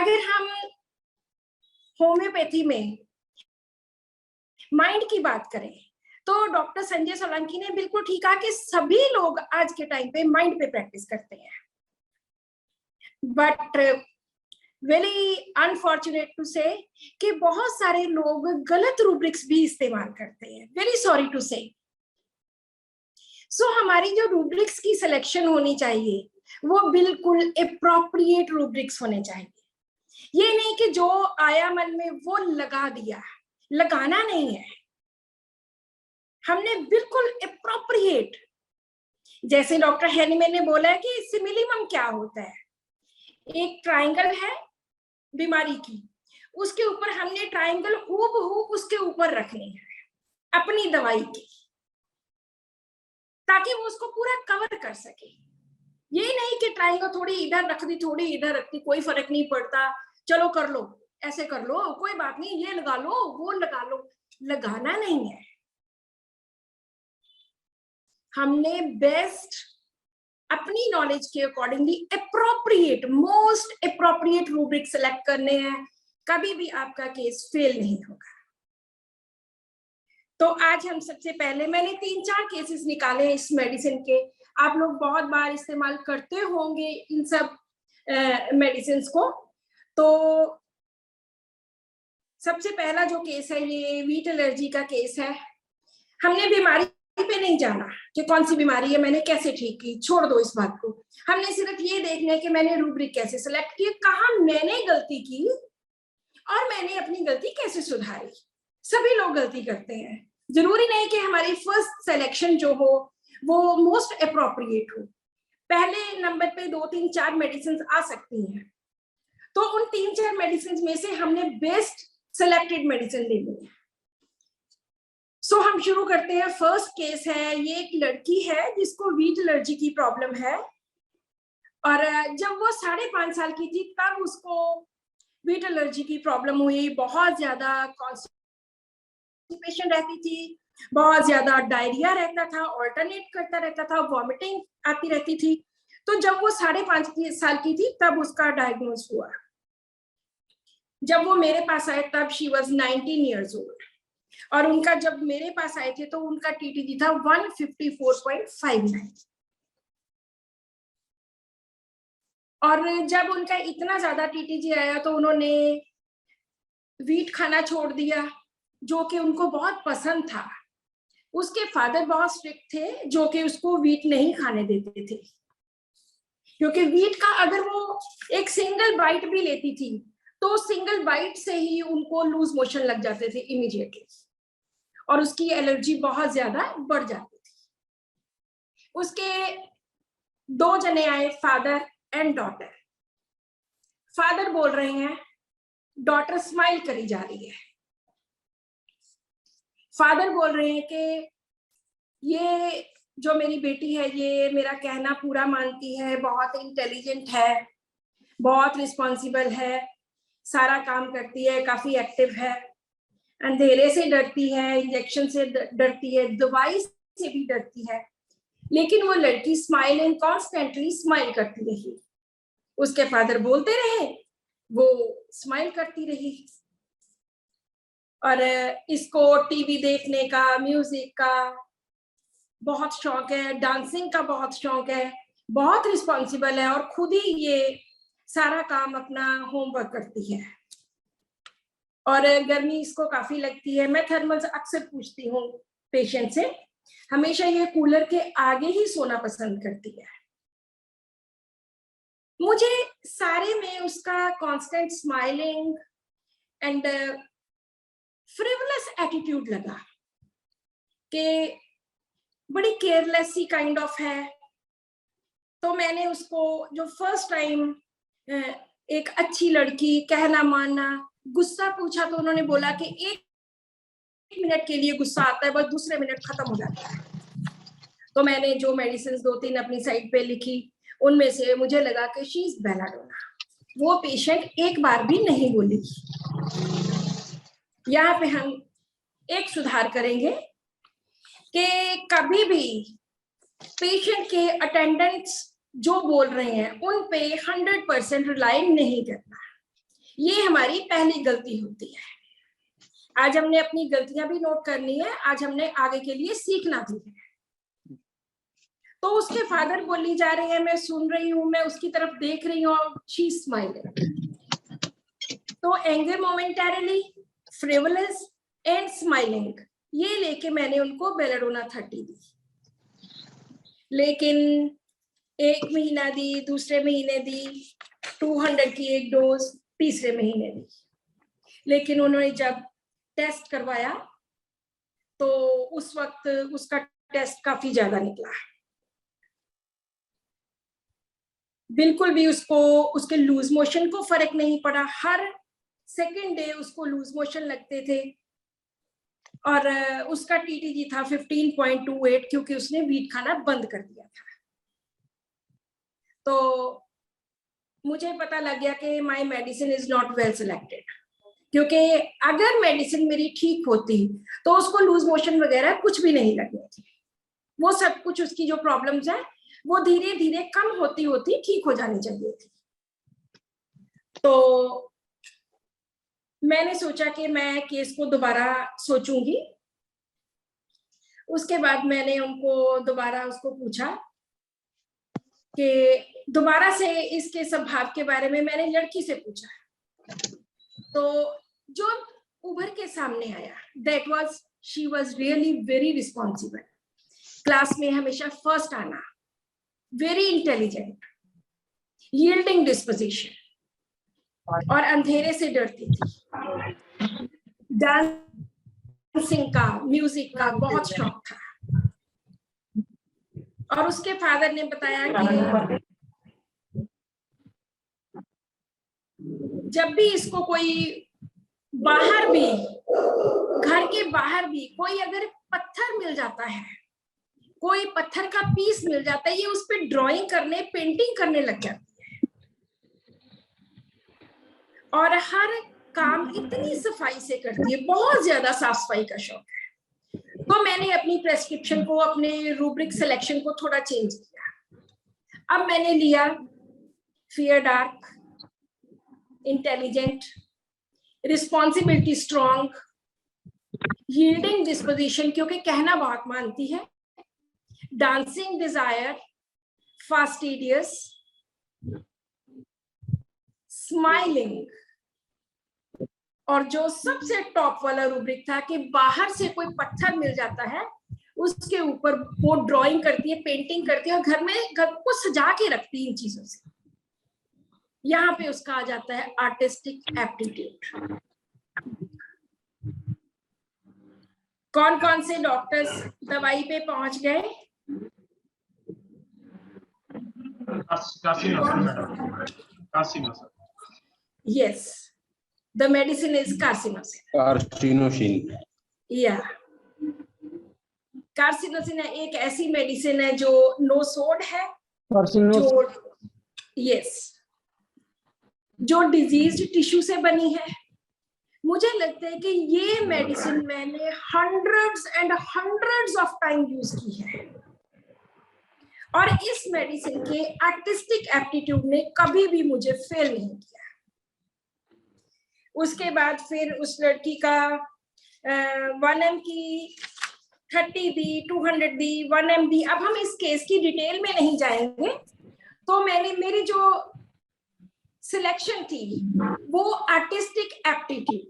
अगर हम होम्योपैथी में माइंड की बात करें तो डॉक्टर संजय सोलंकी ने बिल्कुल ठीक कहा कि सभी लोग आज के टाइम पे माइंड पे प्रैक्टिस करते हैं, बट वेरी अनफॉर्चुनेट टू से कि बहुत सारे लोग गलत रूब्रिक्स भी इस्तेमाल करते हैं। वेरी सॉरी टू से। सो हमारी जो रूब्रिक्स की सिलेक्शन होनी चाहिए वो बिल्कुल एप्रोप्रिएट रूब्रिक्स होने चाहिए। ये नहीं कि जो आया मन में वो लगा दिया, लगाना नहीं है। हमने बिल्कुल एप्रोप्रिएट, जैसे डॉक्टर हैनीमैन ने बोला है कि सिमिलिमम क्या होता है। एक ट्रायंगल है बीमारी की, उसके ऊपर हमने ट्रायंगल हूबहू उसके ऊपर रखनी है अपनी दवाई की, ताकि वो उसको पूरा कवर कर सके। ये नहीं कि ट्रायंगल थोड़ी इधर रख दी, थोड़ी इधर रख दी, कोई फर्क नहीं पड़ता, चलो कर लो, ऐसे कर लो, कोई बात नहीं, ये लगा लो, वो लगा लो। लगाना नहीं है। हमने बेस्ट अपनी नॉलेज के accordingly appropriate, most appropriate rubric select करने हैं। कभी भी आपका केस फेल नहीं होगा। तो आज हम सबसे पहले, मैंने 3-4 केसेस निकाले इस मेडिसिन के। आप लोग बहुत बार इस्तेमाल करते होंगे इन सब मेडिसिन को। तो सबसे पहला जो केस है ये वीट एलर्जी का केस है। हमने बीमारी पे नहीं जाना कि कौन सी बीमारी है, मैंने कैसे ठीक की, छोड़ दो इस बात को। हमने सिर्फ ये देखना है कि मैंने रूब्रिक कैसे सिलेक्ट की, कहाँ मैंने गलती की और मैंने अपनी गलती कैसे सुधारी। सभी लोग गलती करते हैं, जरूरी नहीं कि हमारी फर्स्ट सिलेक्शन जो हो वो मोस्ट अप्रोप्रिएट हो। पहले नंबर पे 2-3-4 मेडिसिन आ सकती हैं, तो उन 3-4 मेडिसिन में से हमने बेस्ट सिलेक्टेड मेडिसिन लेनी है। सो हम शुरू करते हैं। फर्स्ट केस है, ये एक लड़की है जिसको वीट एलर्जी की प्रॉब्लम है, और जब वो 5.5 साल की थी तब उसको वीट एलर्जी की प्रॉब्लम हुई। बहुत ज्यादा कॉन्स्टिपेशन रहती थी, बहुत ज्यादा डायरिया रहता था, ऑल्टरनेट करता रहता था, वॉमिटिंग आती रहती थी। तो जब वो 5.5 साल की थी तब उसका डायग्नोज हुआ। जब वो मेरे पास आए तब शी वॉज 19 ईयर्स ओल्ड, और उनका जब मेरे पास आए थे तो उनका टीटीजी था 154.59। और जब उनका इतना ज्यादा टीटीजी आया तो उन्होंने वीट खाना छोड़ दिया, जो कि उनको बहुत पसंद था। उसके फादर बहुत स्ट्रिक्ट थे, जो कि उसको वीट नहीं खाने देते थे, क्योंकि वीट का अगर वो एक सिंगल बाइट भी लेती थी तो सिंगल बाइट से ही उनको लूज मोशन लग जाते थे इमीडिएटली, और उसकी एलर्जी बहुत ज्यादा बढ़ जाती थी। उसके 2 जने आए, फादर एंड डॉटर। फादर बोल रहे हैं, डॉटर स्माइल करी जा रही है। फादर बोल रहे हैं कि ये जो मेरी बेटी है ये मेरा कहना पूरा मानती है, बहुत इंटेलिजेंट है, बहुत रिस्पॉन्सिबल है, सारा काम करती है, काफी एक्टिव है, अंधेरे से डरती है, इंजेक्शन से डरती है, दवाई से भी डरती है, लेकिन वो लड़की स्माइलिंग, कॉन्स्टेंटली स्माइल करती रही। उसके फादर बोलते रहे, वो स्माइल करती रही। और इसको टीवी देखने का, म्यूजिक का बहुत शौक है, डांसिंग का बहुत शौक है, बहुत रिस्पॉन्सिबल है, और खुद ही ये सारा काम अपना होमवर्क करती है। और गर्मी इसको काफी लगती है। मैं थर्मल्स अक्सर पूछती हूँ पेशेंट से, हमेशा ये कूलर के आगे ही सोना पसंद करती है। मुझे सारे में उसका constant smiling and frivolous attitude लगा, कि बड़ी केयरलेस सी काइंड ऑफ है। तो मैंने उसको जो फर्स्ट टाइम एक अच्छी लड़की, कहना मानना, गुस्सा पूछा तो उन्होंने बोला कि 1 मिनट के लिए गुस्सा आता है, बस दूसरे मिनट खत्म हो जाता है। तो मैंने जो मेडिसिन 2-3 अपनी साइड पे लिखी, उनमें से मुझे लगा कि शी इज बेलाडोना। वो पेशेंट एक बार भी नहीं बोली। यहाँ पे हम एक सुधार करेंगे कि कभी भी पेशेंट के अटेंडेंट्स जो बोल रहे हैं उन पे 100% रिलाई नहीं करना। ये हमारी पहली गलती होती है। आज हमने अपनी गलतियां भी नोट करनी है, आज हमने आगे के लिए सीखना भी है। तो उसके फादर बोली जा रही है, मैं सुन रही हूँ, मैं उसकी तरफ देख रही हूँ, शी स्माइलिंग। तो anger momentarily, frivolous and smiling, ये लेके मैंने उनको बेलाडोना 30 दी। लेकिन 1 महीना दी, दूसरे महीने दी, 200 की एक डोज तीसरे महीने दी। लेकिन उन्होंने जब टेस्ट करवाया तो उस वक्त उसका टेस्ट काफी ज्यादा निकला। बिल्कुल भी उसको उसके लूज मोशन को फर्क नहीं पड़ा। हर सेकेंड डे उसको लूज मोशन लगते थे और उसका टीटीजी था 15.28 क्योंकि उसने वीट खाना बंद कर दिया था। तो मुझे पता लग गया कि my medicine is not well selected, क्योंकि अगर मेडिसिन मेरी ठीक होती तो उसको लूज मोशन वगैरह कुछ भी नहीं लगने थी। वो सब कुछ उसकी जो प्रॉब्लम्स है वो धीरे धीरे कम होती होती ठीक हो जानी चाहिए थी। तो मैंने सोचा कि मैं केस को दोबारा सोचूंगी। उसके बाद मैंने उनको दोबारा उसको पूछा कि दोबारा से इसके स्वभाव के बारे में मैंने लड़की से पूछा। तो जो उभर के सामने आया, that was she was really very responsible, class में हमेशा फर्स्ट आना, वेरी इंटेलिजेंट, यील्डिंग डिस्पोजिशन और अंधेरे से डरती थी। डांसिंग का, म्यूजिक का बहुत शौक था। और उसके फादर ने बताया कि जब भी इसको कोई बाहर भी, घर के बाहर भी कोई अगर पत्थर मिल जाता है, कोई पत्थर का पीस मिल जाता है, ये उस पर ड्राइंग करने, पेंटिंग करने लग जाती है। और हर काम इतनी सफाई से करती है, बहुत ज्यादा साफ सफाई का शौक है। तो मैंने अपनी प्रेस्क्रिप्शन को, अपने रूब्रिक सिलेक्शन को थोड़ा चेंज किया। अब मैंने लिया fear dark, intelligent, responsibility strong, yielding disposition क्योंकि कहना बहुत मानती है, डांसिंग डिजायर, फास्टिडियस, स्माइलिंग, और जो सबसे टॉप वाला रूब्रिक था कि बाहर से कोई पत्थर मिल जाता है उसके ऊपर वो ड्राइंग करती है, पेंटिंग करती है और घर में घर को सजा के रखती है इन चीजों से। यहाँ पे उसका आ जाता है आर्टिस्टिक एप्टीट्यूड। कौन कौन से डॉक्टर्स दवाई पे पहुंच गए? Yes, the medicine is carcinosin. या कार्सिनोसिन एक ऐसी मेडिसिन है जो नो सोड है, जो यस जो डिजीज टिश्यू से बनी है। मुझे लगता है कि ये मेडिसिन मैंने hundreds and hundreds of time use की है और इस मेडिसिन के आर्टिस्टिक एप्टीट्यूड ने कभी भी मुझे फेल नहीं किया। उसके बाद फिर उस लड़की का 1M की 30 दी, 200 दी, 1M दी। अब हम इस केस की डिटेल में नहीं जाएंगे। तो मैंने मेरी जो सिलेक्शन थी वो आर्टिस्टिक एप्टीट्यूड।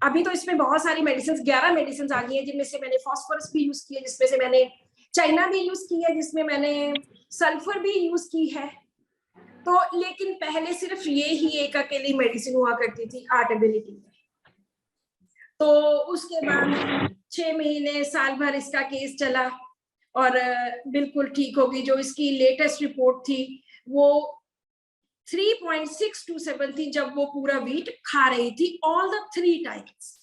अभी तो इसमें बहुत सारी मेडिसिन, 11 मेडिसिन आ गई है, जिनमें से मैंने फास्फोरस भी यूज की है, जिसमें से मैंने चाइना भी यूज की है, जिसमें मैंने सल्फर भी यूज की है। तो लेकिन पहले सिर्फ ये ही एक अकेली मेडिसिन हुआ करती थी आर्ट एबिलिटी में। तो उसके बाद 6 महीने, साल भर इसका केस चला और बिल्कुल ठीक होगी। जो इसकी लेटेस्ट रिपोर्ट थी वो 3.627 थी जब वो पूरा वीट खा रही थी ऑल द 3 टाइम्स।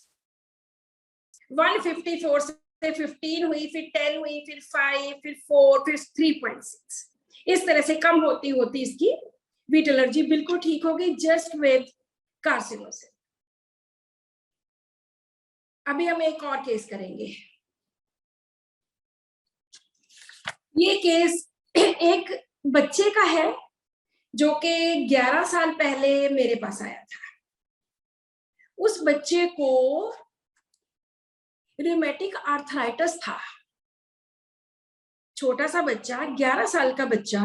154 से 15 हुई, फिर 10 हुई, फिर 5, फिर 4, फिर 3.6। इस तरह से कम होती होती इसकी वीट एलर्जी बिल्कुल ठीक हो गई जस्ट विद कार्सिनोसिन। अभी हम एक और केस करेंगे। ये केस एक बच्चे का है जो कि 11 साल पहले मेरे पास आया था। उस बच्चे को रिमेटिक आर्थराइटिस था। छोटा सा बच्चा, 11 साल का बच्चा,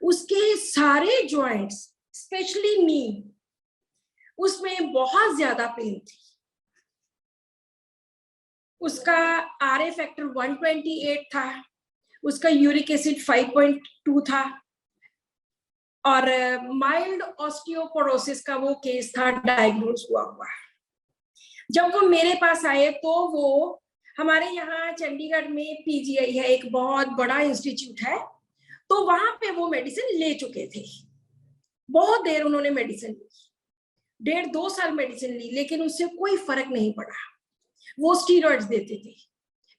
उसके सारे जॉइंट्स, स्पेशली नी, उसमें बहुत ज्यादा पेन थी। उसका आरए फैक्टर 128 था, उसका यूरिक एसिड 5.2 था, और माइल्ड ऑस्टियोपोरोसिस का वो केस था डायग्नोज हुआ। जब वो मेरे पास आए तो वो हमारे यहाँ चंडीगढ़ में पीजीआई है, एक बहुत बड़ा इंस्टीट्यूट है, तो वहां पे वो मेडिसिन ले चुके थे। बहुत देर उन्होंने मेडिसिन ली, 1.5-2 साल मेडिसिन ली, लेकिन उससे कोई फर्क नहीं पड़ा। वो स्टीरॉइड्स देते थे।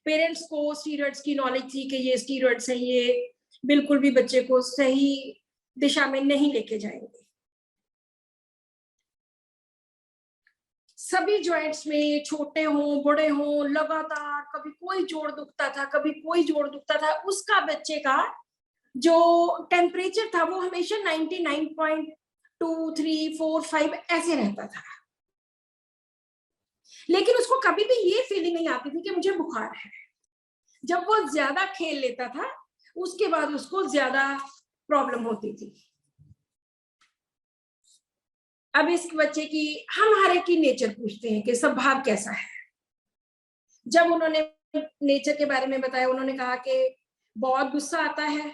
पेरेंट्स को स्टीरॉइड्स की नॉलेज थी कि ये स्टीरॉइड्स हैं, ये बिल्कुल भी बच्चे को सही दिशा में नहीं लेके जाएंगे। सभी जॉइंट्स में, छोटे हों बड़े हों, लगातार कभी कोई जोड़ दुखता था, कभी कोई जोड़ दुखता था। उसका बच्चे का जो टेम्परेचर था वो हमेशा 99.2, 3, 4, 5 ऐसे रहता था, लेकिन उसको कभी भी ये फीलिंग नहीं आती थी कि मुझे बुखार है। जब वो ज्यादा खेल लेता था उसके बाद उसको ज्यादा प्रॉब्लम होती थी। अब इस बच्चे की हम हर एक की नेचर पूछते हैं कि स्वभाव कैसा है। जब उन्होंने नेचर के बारे में बताया, उन्होंने कहा कि बहुत गुस्सा आता है,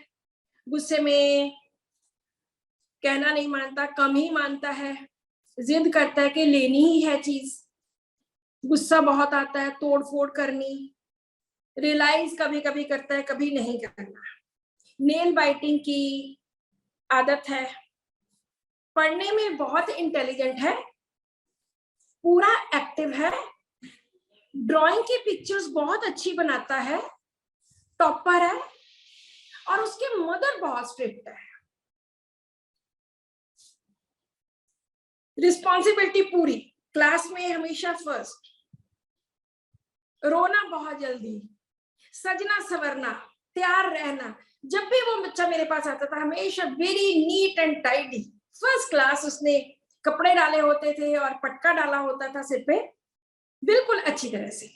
गुस्से में कहना नहीं मानता, कम ही मानता है, जिद करता है कि लेनी ही है चीज, गुस्सा बहुत आता है, तोड़ फोड़ करनी, रियलाइज कभी कभी करता है, कभी नहीं करना, नेल बाइटिंग की आदत है, पढ़ने में बहुत इंटेलिजेंट है, पूरा एक्टिव है, ड्राइंग की पिक्चर्स बहुत अच्छी बनाता है, टॉपर है, और उसके मदर बहुत स्ट्रिक्ट है। रिस्पॉन्सिबिलिटी पूरी, क्लास में हमेशा फर्स्ट, रोना बहुत जल्दी, सजना सवरना, तैयार रहना। जब भी वो बच्चा मेरे पास आता था हमेशा very neat and tidy, first class. उसने कपड़े डाले होते थे और पटका डाला होता था सिर पे, बिल्कुल अच्छी तरह से।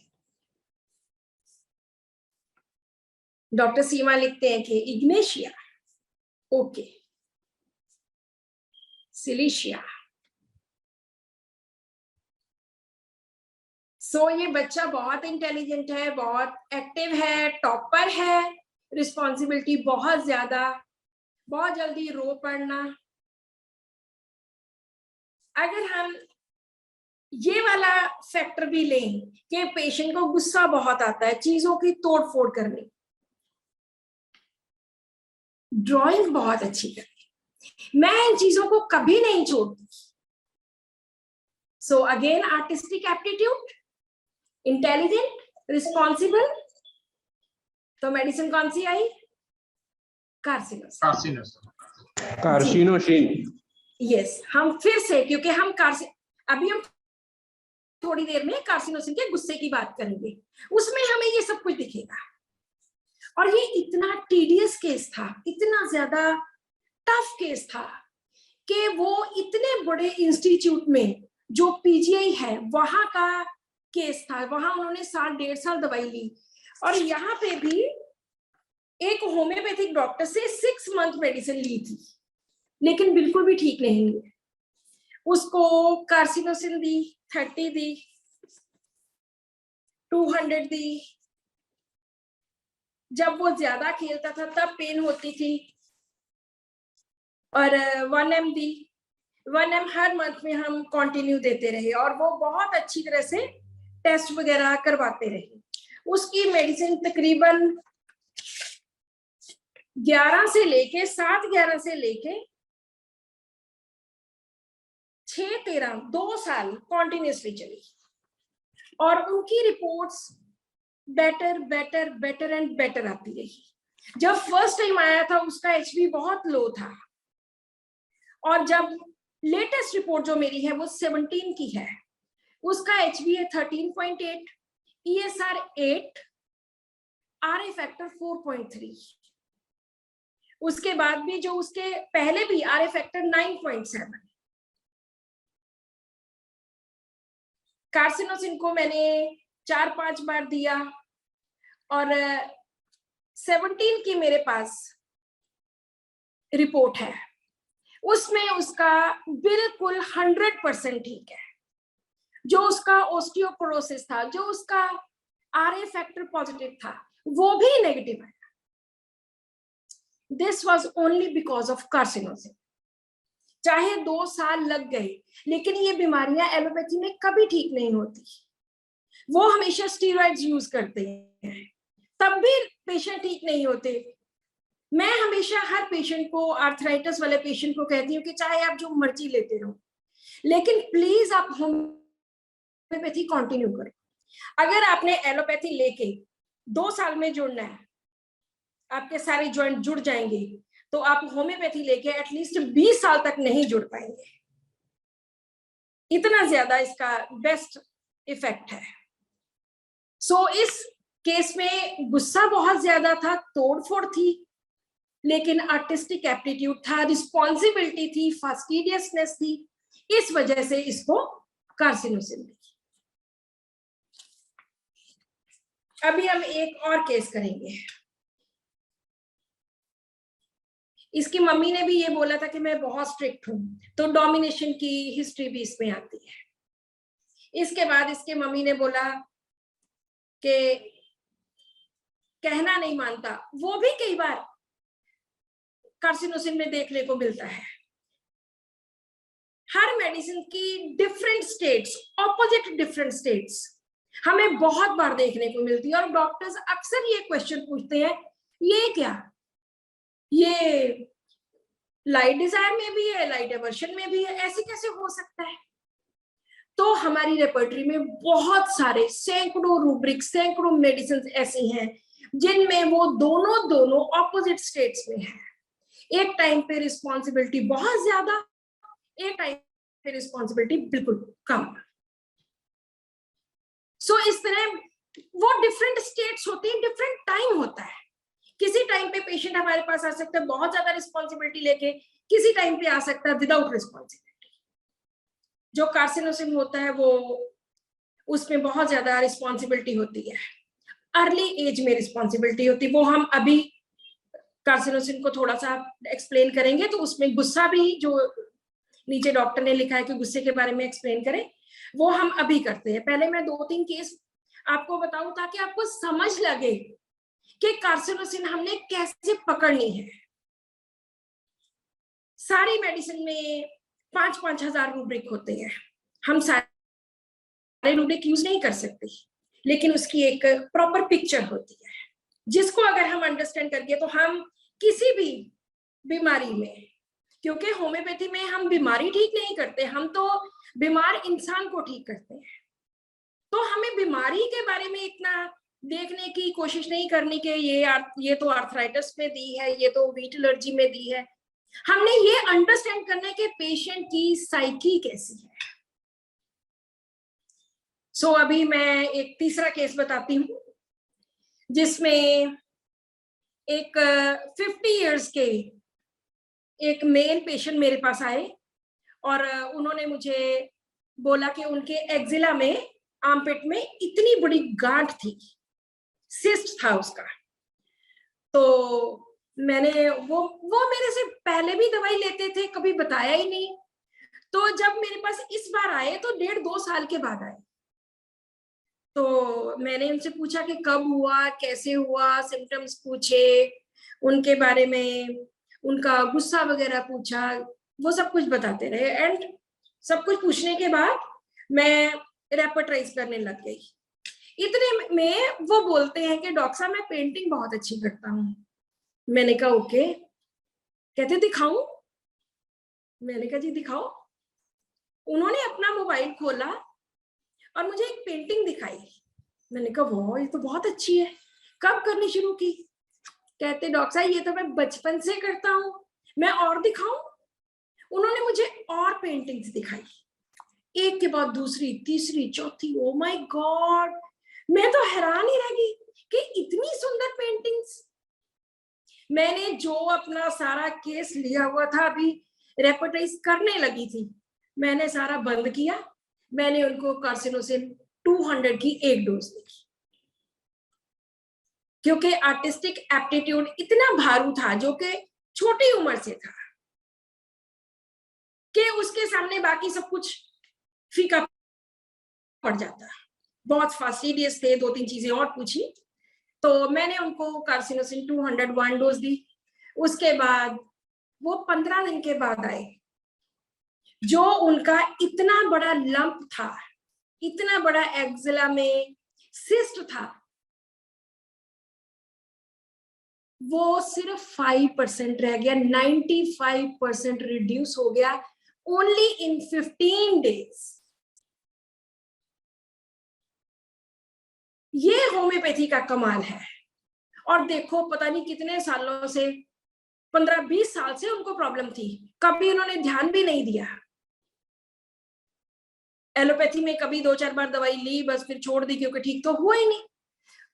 डॉक्टर सीमा लिखते हैं कि इग्नेशिया, ओके, सिलिशिया। सो ये बच्चा बहुत इंटेलिजेंट है, बहुत एक्टिव है, टॉपर है, रिस्पॉन्सिबिलिटी बहुत ज्यादा, बहुत जल्दी रो पड़ना। अगर हम ये वाला फैक्टर भी लें कि पेशेंट को गुस्सा बहुत आता है, चीजों की तोड़ फोड़ करनी, ड्राइंग बहुत अच्छी करनी, मैं इन चीजों को कभी नहीं छोड़ती। So again artistic aptitude, intelligent, responsible. तो मेडिसिन कौन सी आई? कार्सिनोसिन। यस, हम फिर से, क्योंकि हम अभी हम थोड़ी देर में कार्सिनोसिन के गुस्से की बात करेंगे, उसमें हमें ये सब कुछ दिखेगा। और ये इतना टीडियस केस था, इतना ज्यादा टफ केस था कि वो इतने बड़े इंस्टीट्यूट में जो पीजीआई है वहां का केस था, वहां उन्होंने 1.5 साल दवाई ली, और यहाँ पे भी एक होम्योपैथिक डॉक्टर से 6 मंथ मेडिसिन ली थी, लेकिन बिल्कुल भी ठीक नहीं हुई। उसको कार्सिनोसिन दी, 30 दी, 200 दी। जब वो ज्यादा खेलता था तब पेन होती थी, और 1M दी। 1M हर मंथ में हम कंटिन्यू देते रहे, और वो बहुत अच्छी तरह से टेस्ट वगैरह करवाते रहे। उसकी मेडिसिन तकरीबन 11 से लेके 7-11 से लेके 6-13 2 साल कॉन्टिन्यूसली चली, और उनकी reports better better better and better आती रही। जब फर्स्ट टाइम आया था उसका एचबी बहुत लो था, और जब लेटेस्ट रिपोर्ट जो मेरी है वो 17 की है, उसका एचबी है 13.8, ESR 8, आरए फैक्टर 4.3। उसके बाद भी जो उसके पहले भी RA फैक्टर 9.7। कार्सिनोसिन को मैंने 4-5 बार दिया और 17 की मेरे पास रिपोर्ट है, उसमें उसका बिल्कुल 100% ठीक है। जो उसका ऑस्टियोपोरोसिस था, जो उसका RA फैक्टर पॉजिटिव था, वो भी नेगेटिव है। This was only because of carcinosin. चाहे 2 साल लग गए, लेकिन ये बीमारियां एलोपैथी में कभी ठीक नहीं होती। वो हमेशा स्टीरॉइड्स यूज करते हैं, तब भी पेशेंट ठीक नहीं होते। मैं हमेशा हर पेशेंट को, आर्थराइटिस वाले पेशेंट को कहती हूँ कि चाहे आप जो मर्जी लेते रहो, लेकिन प्लीज आप होम्योपैथी कंटिन्यू करें। अगर आपने एलोपैथी लेके 2 साल में जुड़ना है, आपके सारे जॉइंट जुड़ जाएंगे, तो आप होम्योपैथी लेके एटलीस्ट 20 साल तक नहीं जुड़ पाएंगे। इतना ज्यादा इसका बेस्ट इफेक्ट है। सो इस केस में गुस्सा बहुत ज्यादा था, तोड़फोड़ थी, लेकिन आर्टिस्टिक एप्टीट्यूड था, रिस्पॉन्सिबिलिटी थी, फास्टिडियसनेस थी। इस वजह से इसको कार्सिनोसिन मिली। अभी हम एक और केस करेंगे। इसकी मम्मी ने भी ये बोला था कि मैं बहुत स्ट्रिक्ट हूं, तो डोमिनेशन की हिस्ट्री भी इसमें आती है। इसके बाद इसके मम्मी ने बोला कि कहना नहीं मानता, वो भी कई बार कार्सिनोसिन में देखने को मिलता है। हर मेडिसिन की different states, opposite different states हमें बहुत बार देखने को मिलती है, और डॉक्टर्स अक्सर ये क्वेश्चन पूछते हैं, ये क्या, ये लाइट डिजायर में भी है, लाइट एवर्शन में भी है, ऐसे कैसे हो सकता है? तो हमारी रेपर्टरी में बहुत सारे सैकड़ों रूब्रिक, सैकड़ों मेडिसिन ऐसी हैं जिनमें वो दोनों ऑपोजिट स्टेट्स में है। एक टाइम पे रिस्पॉन्सिबिलिटी बहुत ज्यादा, एक टाइम पे रिस्पॉन्सिबिलिटी बिल्कुल कम। सो इस तरह वो डिफरेंट स्टेट्स होती है, डिफरेंट टाइम होता है। किसी टाइम पे पेशेंट हमारे पास आ सकता है बहुत ज्यादा रिस्पॉन्सिबिलिटी लेके, किसी टाइम पे आ सकता है विदाउट रिस्पॉन्सिबिलिटी। जो कार्सिनोसिन होता है वो उसमें बहुत ज्यादा रिस्पॉन्सिबिलिटी होती है, अर्ली एज में रिस्पॉन्सिबिलिटी होती है। वो हम अभी कार्सिनोसिन को थोड़ा सा एक्सप्लेन करेंगे, तो उसमें गुस्सा भी, जो नीचे डॉक्टर ने लिखा है कि गुस्से के बारे में एक्सप्लेन करें, वो हम अभी करते हैं। पहले मैं 2-3 केस आपको बताऊं ताकि आपको समझ लगे कि कार्सिनोसिन हमने कैसे पकड़नी है। सारी मेडिसिन में 5-5 हजार रूब्रिक होते हैं, हम सारे रूब्रिक यूज नहीं कर सकते, लेकिन उसकी एक प्रॉपर पिक्चर होती है, जिसको अगर हम अंडरस्टैंड करके, तो हम किसी भी बीमारी में, क्योंकि होम्योपैथी में हम बीमारी ठीक नहीं करते, हम तो बीमार इंसान को ठीक करते हैं, तो हमें बीमारी के बारे में इतना देखने की कोशिश नहीं करनी कि ये तो आर्थराइटिस में दी है, ये तो वीट एलर्जी में दी है। हमने ये अंडरस्टैंड करना है कि पेशेंट की साइकी कैसी है। सो अभी मैं एक तीसरा केस बताती हूँ, जिसमें एक 50 इयर्स के एक मेल पेशेंट मेरे पास आए, और उन्होंने मुझे बोला कि उनके एक्जिला में, आर्मपिट में इतनी बड़ी गांठ थी, सिस्ट था उसका। तो मैंने वो मेरे से पहले भी दवाई लेते थे, कभी बताया ही नहीं। तो जब मेरे पास इस बार आए तो 1.5-2 साल के बाद आए, तो मैंने उनसे पूछा कि कब हुआ, कैसे हुआ, सिम्टम्स पूछे उनके बारे में, उनका गुस्सा वगैरह पूछा, वो सब कुछ बताते रहे। एंड सब कुछ पूछने के बाद मैं रेपर्टाइज करने लग गई। इतने में वो बोलते हैं कि डॉक्टर साहब मैं पेंटिंग बहुत अच्छी करता हूँ। मैंने कहा ओके। कहते दिखाऊं? मैंने कहा जी दिखाओ। उन्होंने अपना मोबाइल खोला और मुझे एक पेंटिंग दिखाई। मैंने कहा वाह ये तो बहुत अच्छी है, कब करनी शुरू की? कहते डॉक्टर साहब ये तो मैं बचपन से करता हूँ, मैं और दिखाऊं? उन्होंने मुझे और पेंटिंग्स दिखाई, एक के बाद दूसरी, तीसरी, चौथी। ओ माय गॉड, मैं तो हैरान ही रह गई कि इतनी सुंदर पेंटिंग्स। मैंने जो अपना सारा केस लिया हुआ था, अभी रेपेटाइज करने लगी थी, मैंने सारा बंद किया। मैंने उनको कार्सिनोसिन 200 की एक डोज दी, क्योंकि आर्टिस्टिक एप्टीट्यूड इतना भारू था, जो कि छोटी उम्र से था, कि उसके सामने बाकी सब कुछ फीका पड़ जाता। बहुत फास्टिडियस थे, 2-3 चीजें और पूछी, तो मैंने उनको कार्सिनोसिन 201 डोज दी। उसके बाद वो 15 दिन के बाद आए। जो उनका इतना बड़ा लंप था, इतना बड़ा एक्जिला में सिस्ट था, वो सिर्फ 5% रह गया, 95% रिड्यूस हो गया ओनली इन 15 डेज। ये होम्योपैथी का कमाल है। और देखो, पता नहीं कितने सालों से, 15-20 साल से उनको प्रॉब्लम थी, कभी उन्होंने ध्यान भी नहीं दिया। एलोपैथी में कभी 2-4 बार दवाई ली, बस फिर छोड़ दी, क्योंकि ठीक तो हुआ ही नहीं।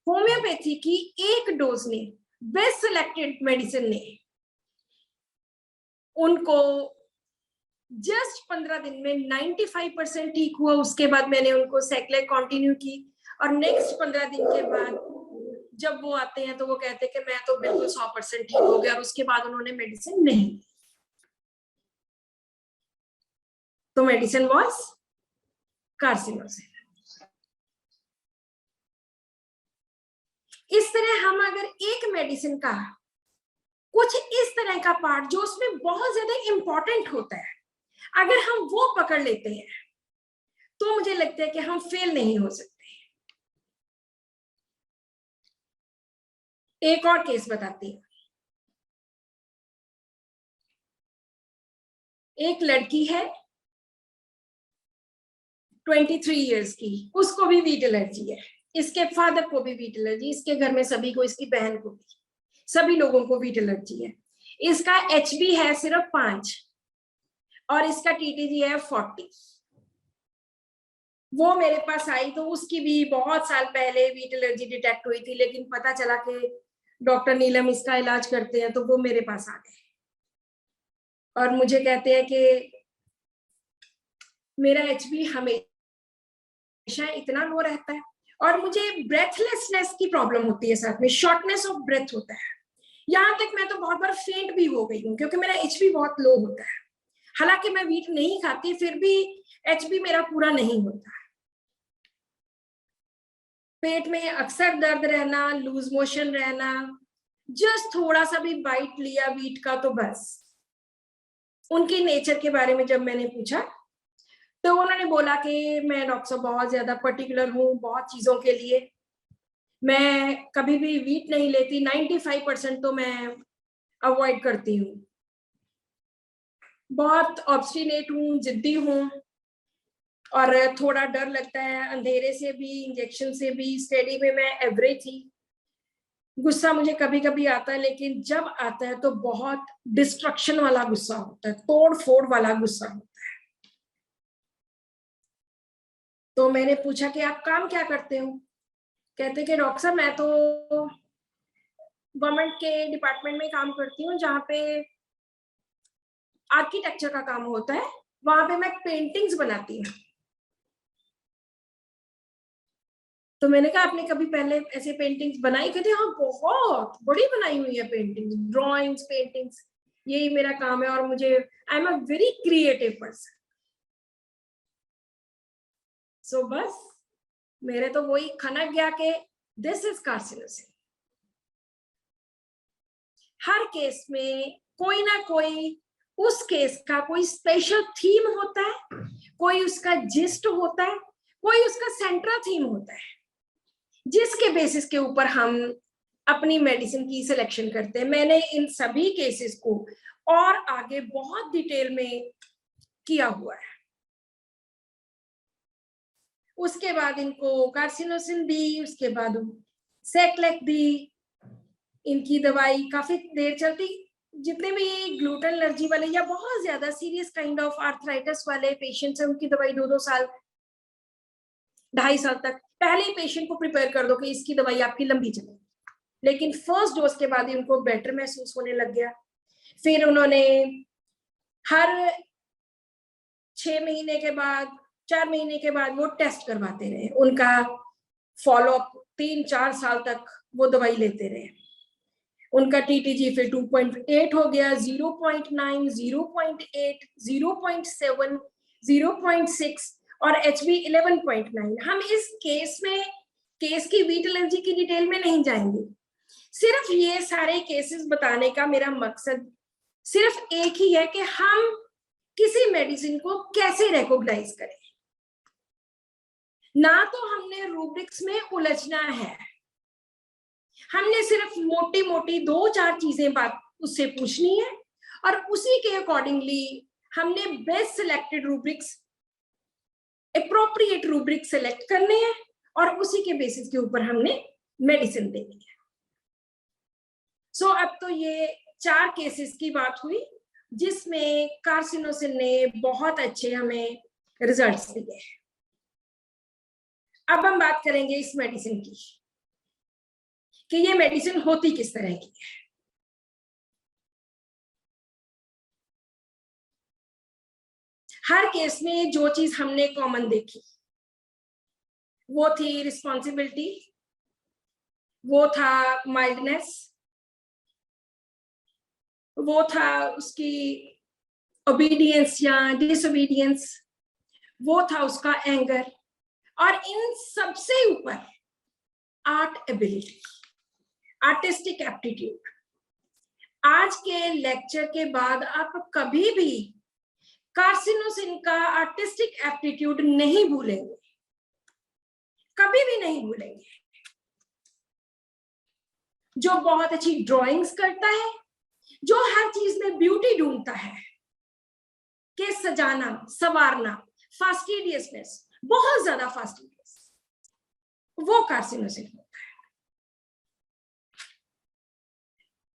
होम्योपैथी की एक डोज ने, बेस्ट सिलेक्टेड मेडिसिन ने, उनको जस्ट 15 दिन में 95% ठीक हुआ। उसके बाद मैंने उनको साइक्लिक कंटिन्यू की, और नेक्स्ट 15 दिन के बाद जब वो आते हैं तो वो कहते हैं कि मैं तो बिल्कुल 100% ठीक हो गया, और उसके बाद उन्होंने मेडिसिन नहीं। तो मेडिसिन वाज कार्सिनोसिन। इस तरह हम अगर एक मेडिसिन का कुछ इस तरह का पार्ट, जो उसमें बहुत ज्यादा इंपॉर्टेंट होता है, अगर हम वो पकड़ लेते हैं, तो मुझे लगता है कि हम फेल नहीं हो सकते। एक और केस बताती हूँ। एक लड़की है 23 इयर्स की, उसको भी वीट एलर्जी है, इसके फादर को भी वीट एलर्जी, इसके घर में सभी को, इसकी बहन को भी, सभी लोगों को वीट एलर्जी है। इसका HB है सिर्फ 5 और इसका TTG है 40। वो मेरे पास आई तो उसकी भी बहुत साल पहले वीट एलर्जी डिटेक्ट हुई थी, लेकिन पता चला कि डॉक्टर नीलम इसका इलाज करते हैं, तो वो मेरे पास आ गए और मुझे कहते हैं कि मेरा HB हमेशा इतना लो रहता है, और मुझे ब्रेथलेसनेस की प्रॉब्लम होती है, साथ में शॉर्टनेस ऑफ ब्रेथ होता है। यहाँ तक मैं तो बहुत बार फेंट भी हो गई हूँ, क्योंकि मेरा HB बहुत लो होता है। हालांकि मैं वीट नहीं खाती, फिर भी HB मेरा पूरा नहीं होता। पेट में अक्सर दर्द रहना, लूज मोशन रहना, जस्ट थोड़ा सा भी बाइट लिया वीट का तो बस। उनकी नेचर के बारे में जब मैंने पूछा, तो उन्होंने बोला कि मैं डॉक्टर साहब बहुत ज्यादा पर्टिकुलर हूँ बहुत चीजों के लिए, मैं कभी भी वीट नहीं लेती, 95% तो मैं अवॉइड करती हूँ, बहुत ऑब्स्टिनेट हूँ, जिद्दी हूँ, और थोड़ा डर लगता है अंधेरे से भी, इंजेक्शन से भी। स्टडी में मैं एवरेज थी। गुस्सा मुझे कभी कभी आता है, लेकिन जब आता है तो बहुत डिस्ट्रक्शन वाला गुस्सा होता है, तोड़ फोड़ वाला गुस्सा होता है। तो मैंने पूछा कि आप काम क्या करते हो? कहते कि डॉक्टर साहब मैं तो गवर्नमेंट के डिपार्टमेंट में काम करती हूँ, जहाँ पे आर्किटेक्चर का काम होता है, वहां पे मैं पेंटिंग्स बनाती हूँ। तो मैंने कहा आपने कभी पहले ऐसे पेंटिंग्स बनाई? कहते हाँ बहुत बड़ी बनाई हुई है पेंटिंग्स, ड्राइंग्स, पेंटिंग्स, यही मेरा काम है, और मुझे I am a very creative person. So बस मेरे तो वही खनक गया कि दिस इज कार्सिनोसिन। हर केस में कोई ना कोई उस केस का कोई स्पेशल थीम होता है, कोई उसका जिस्ट होता है, कोई उसका सेंट्रल थीम होता है, जिसके बेसिस के ऊपर हम अपनी मेडिसिन की सिलेक्शन करते हैं। मैंने इन सभी केसेस को और आगे बहुत डिटेल में किया हुआ है। उसके बाद इनको कार्सिनोसिन दी, उसके बाद सेक्लेक दी। इनकी दवाई काफी देर चलती। जितने भी ग्लूटेन एलर्जी वाले या बहुत ज्यादा सीरियस काइंड ऑफ आर्थराइटिस वाले पेशेंट्स हैं, उनकी दवाई 2-2 साल, 2.5 साल तक। पहले ही पेशेंट को प्रिपेयर कर दो कि इसकी दवाई आपकी लंबी चलेगी। लेकिन फर्स्ट डोज के बाद ही उनको बेटर महसूस होने लग गया। फिर उन्होंने हर 6 महीने के बाद, 4 महीने के बाद वो टेस्ट करवाते रहे। उनका फॉलोअप 3-4 साल तक वो दवाई लेते रहे। उनका टीटीजी फिर 2.8 हो गया, 0.9, 0.8, 0.7, 0.6 और HB 11.9। हम इस केस की वीट एलर्जी की डिटेल में नहीं जाएंगे। सिर्फ ये सारे केसेस बताने का मेरा मकसद सिर्फ एक ही है कि हम किसी मेडिसिन को कैसे रिकॉग्नाइज करें। ना तो हमने रूब्रिक्स में उलझना है, हमने सिर्फ मोटी मोटी 2-4 चीजें बात उससे पूछनी है और उसी के अकॉर्डिंगली हमने best selected rubrics, appropriate rubric select करने हैं और उसी के बेसिस के ऊपर हमने मेडिसिन देनी है। सो अब तो ये 4 केसेस की बात हुई जिसमें कार्सिनोसिन ने बहुत अच्छे हमें रिजल्ट्स दिए। अब हम बात करेंगे इस मेडिसिन की कि ये मेडिसिन होती किस तरह की है। हर केस में जो चीज हमने कॉमन देखी वो थी रिस्पॉन्सिबिलिटी, वो था माइल्डनेस, वो था उसकी ओबीडियंस या डिसोबीडियंस, वो था उसका एंगर और इन सबसे ऊपर आर्ट एबिलिटी, आर्टिस्टिक एप्टीट्यूड। आज के लेक्चर के बाद आप कभी भी कार्सिनोसिन का आर्टिस्टिक एप्टीट्यूड नहीं भूलेंगे, कभी भी नहीं भूलेंगे। जो बहुत अच्छी ड्राइंग्स करता है, जो हर चीज में ब्यूटी ढूंढता है, के सजाना संवारना, फास्टिडियसनेस, बहुत ज्यादा फास्टिडियस, वो कार्सिनोसिन होता है।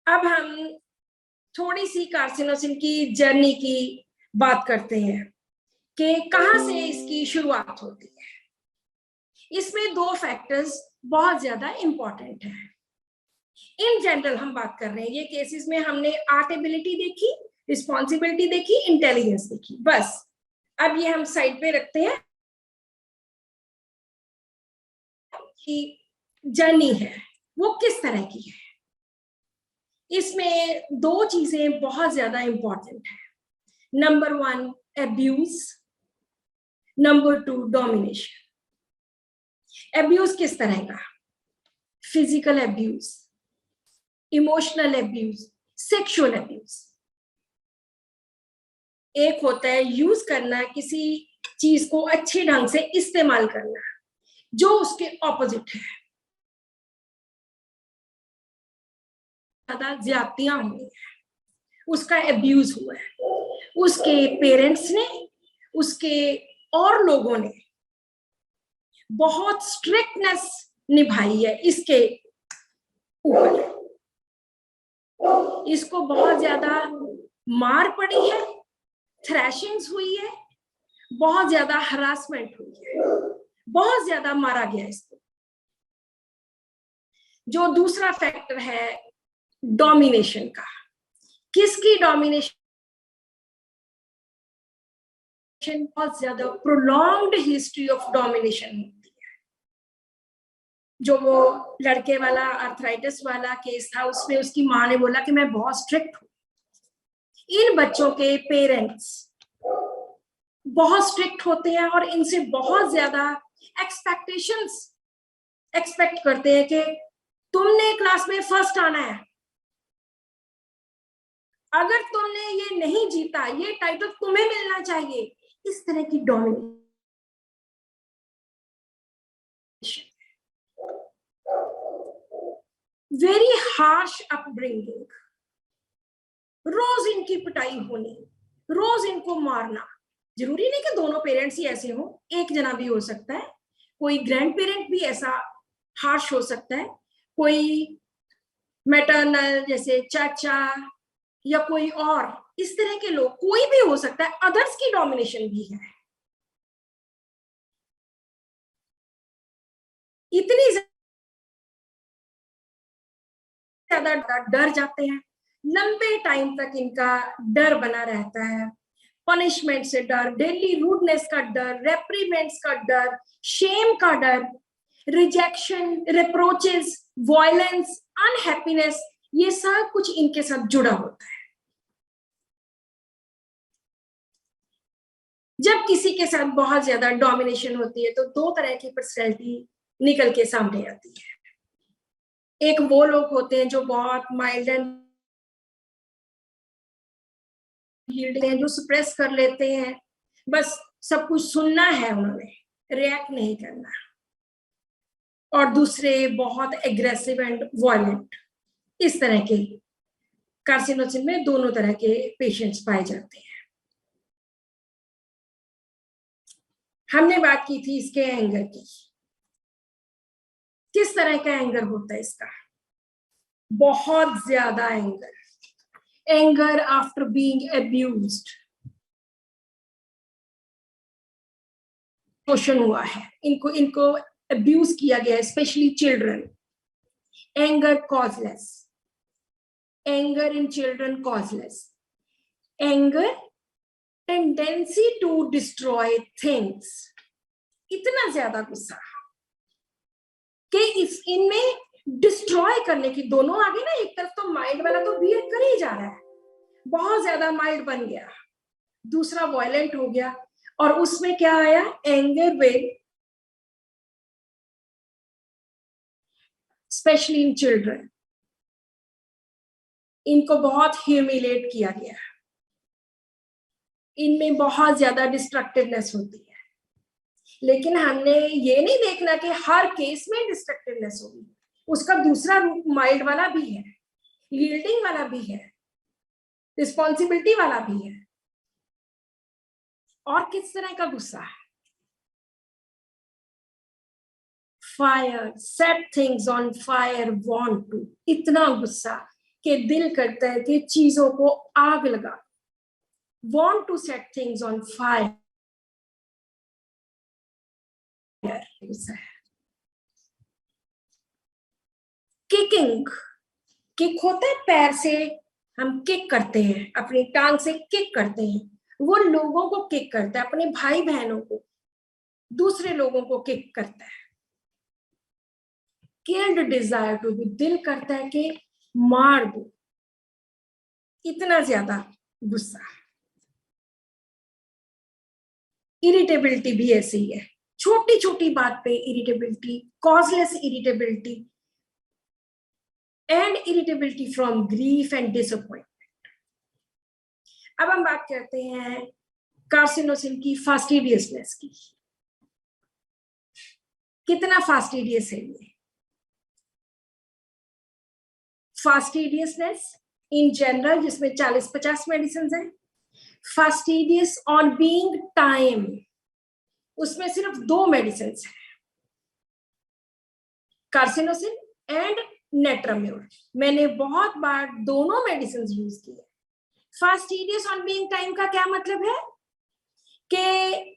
अब हम थोड़ी सी कार्सिनोसिन की जर्नी की बात करते हैं कि कहां से इसकी शुरुआत होती है। इसमें 2 फैक्टर्स बहुत ज्यादा इंपॉर्टेंट है। इन जनरल हम बात कर रहे हैं, ये केसेस में हमने आर्ट एबिलिटी देखी, रिस्पॉन्सिबिलिटी देखी, इंटेलिजेंस देखी, बस। अब ये हम साइड पे रखते हैं कि जर्नी है वो किस तरह की है। इसमें 2 चीजें बहुत ज्यादा इंपॉर्टेंट है। Number 1 abuse, number 2 domination. Abuse किस तरह का? Physical abuse, emotional abuse, sexual abuse. एक होता है यूज करना, किसी चीज को अच्छे ढंग से इस्तेमाल करना, जो उसके ऑपोजिट है, ज्यादा ज्यादतियां हुई है, उसका एब्यूज हुआ है, उसके पेरेंट्स ने, उसके और लोगों ने बहुत स्ट्रिक्टनेस निभाई है इसके ऊपर, इसको बहुत ज्यादा मार पड़ी है, थ्रैशिंग्स हुई है, बहुत ज्यादा हरासमेंट हुई है, बहुत ज्यादा मारा गया इसको। जो दूसरा फैक्टर है डोमिनेशन का, किसकी डोमिनेशन? बहुत ज्यादा प्रोलॉन्ग्ड हिस्ट्री ऑफ डोमिनेशन होती है। जो वो लड़के वाला आर्थराइटिस वाला केस था, उसमें उसकी माँ ने बोला कि मैं बहुत स्ट्रिक्ट हूं। इन बच्चों के पेरेंट्स बहुत स्ट्रिक्ट होते हैं और इनसे बहुत ज्यादा एक्सपेक्टेशंस एक्सपेक्ट करते हैं कि तुमने क्लास में फर्स्ट आना है, अगर तुमने ये नहीं जीता ये टाइटल तुम्हें मिलना चाहिए। इस तरह की डोमिनेशन, वेरी हार्श अपब्रिंगिंग, रोज इनकी पिटाई होनी, रोज इनको मारना। जरूरी नहीं कि दोनों पेरेंट्स ही ऐसे हो, एक जना भी हो सकता है, कोई ग्रैंड पेरेंट भी ऐसा हार्श हो सकता है, कोई मैटरनल जैसे चाचा या कोई और इस तरह के लोग, कोई भी हो सकता है। अदर्स की डोमिनेशन भी है। इतनी ज्यादा डर जाते हैं, लंबे टाइम तक इनका डर बना रहता है, पनिशमेंट से डर, डेली रूडनेस का डर, रेप्रीमेंट्स का डर, शेम का डर, रिजेक्शन, रिप्रोचेस, वायलेंस, अनहैप्पीनेस, ये सब कुछ इनके साथ जुड़ा होता है। जब किसी के साथ बहुत ज्यादा डोमिनेशन होती है तो दो तरह की पर्सनैलिटी निकल के सामने आती है। एक वो लोग होते हैं जो बहुत माइल्ड एंड हैं, जो सप्रेस कर लेते हैं, बस सब कुछ सुनना है उन्होंने, रिएक्ट नहीं करना। और दूसरे बहुत एग्रेसिव एंड वायलेंट। इस तरह के कार्सिनोसिन में दोनों तरह के पेशेंट्स पाए जाते हैं। हमने बात की थी इसके एंगर की। किस तरह का एंगर होता है इसका? बहुत ज्यादा anger after being abused, question हुआ है, इनको अब्यूज किया गया है, specially children. Anger causeless, anger in children causeless, anger tendency to destroy things, इतना ज्यादा गुस्सा कि इनमें डिस्ट्रॉय करने की, दोनों आगे ना, एक तरफ तो माइल्ड वाला तो बिहेव कर ही जा रहा है, बहुत ज्यादा माइल्ड बन गया, दूसरा वायलेंट हो गया, और उसमें क्या आया? Anger with, specially in children, इनको बहुत ह्यूमिलेट किया गया, इनमें बहुत ज्यादा डिस्ट्रक्टिवनेस होती है। लेकिन हमने ये नहीं देखना कि हर केस में डिस्ट्रक्टिवनेस होगी, उसका दूसरा रूप माइल्ड वाला भी है, यील्डिंग वाला भी है, रिस्पॉन्सिबिलिटी वाला भी है। और किस तरह का गुस्सा है? Fire, set things on fire, want to, इतना गुस्सा कि दिल करता है कि चीजों को आग लगा, want to set things on fire, गुस्सा है। किकिंग, किक होता है पैर से हम किक करते हैं, अपनी टांग से किक करते हैं, वो लोगों को किक करता है, अपने भाई बहनों को, दूसरे लोगों को किक करता है। किल्ड डिजायर टू बी, दिल करता है कि मार दो, इतना ज्यादा गुस्सा। इरिटेबिलिटी भी ऐसे ही है, छोटी छोटी बात पे irritability, causeless irritability, and irritability from grief and disappointment. अब हम बात करते हैं कार्सिनोसिन की फास्टिडियसनेस की। कितना फास्टिडियस है ये? फास्टिडियसनेस इन जनरल, जिसमें 40-50 मेडिसिन है, फास्टिडियस ऑन बीइंग टाइम, उसमें सिर्फ 2 मेडिसिन है, कार्सिनोसिन एंड नेट्राम्योर। मैंने बहुत बार दोनों मेडिसिन यूज किए। फास्टिडियस ऑन बीइंग टाइम का क्या मतलब है? कि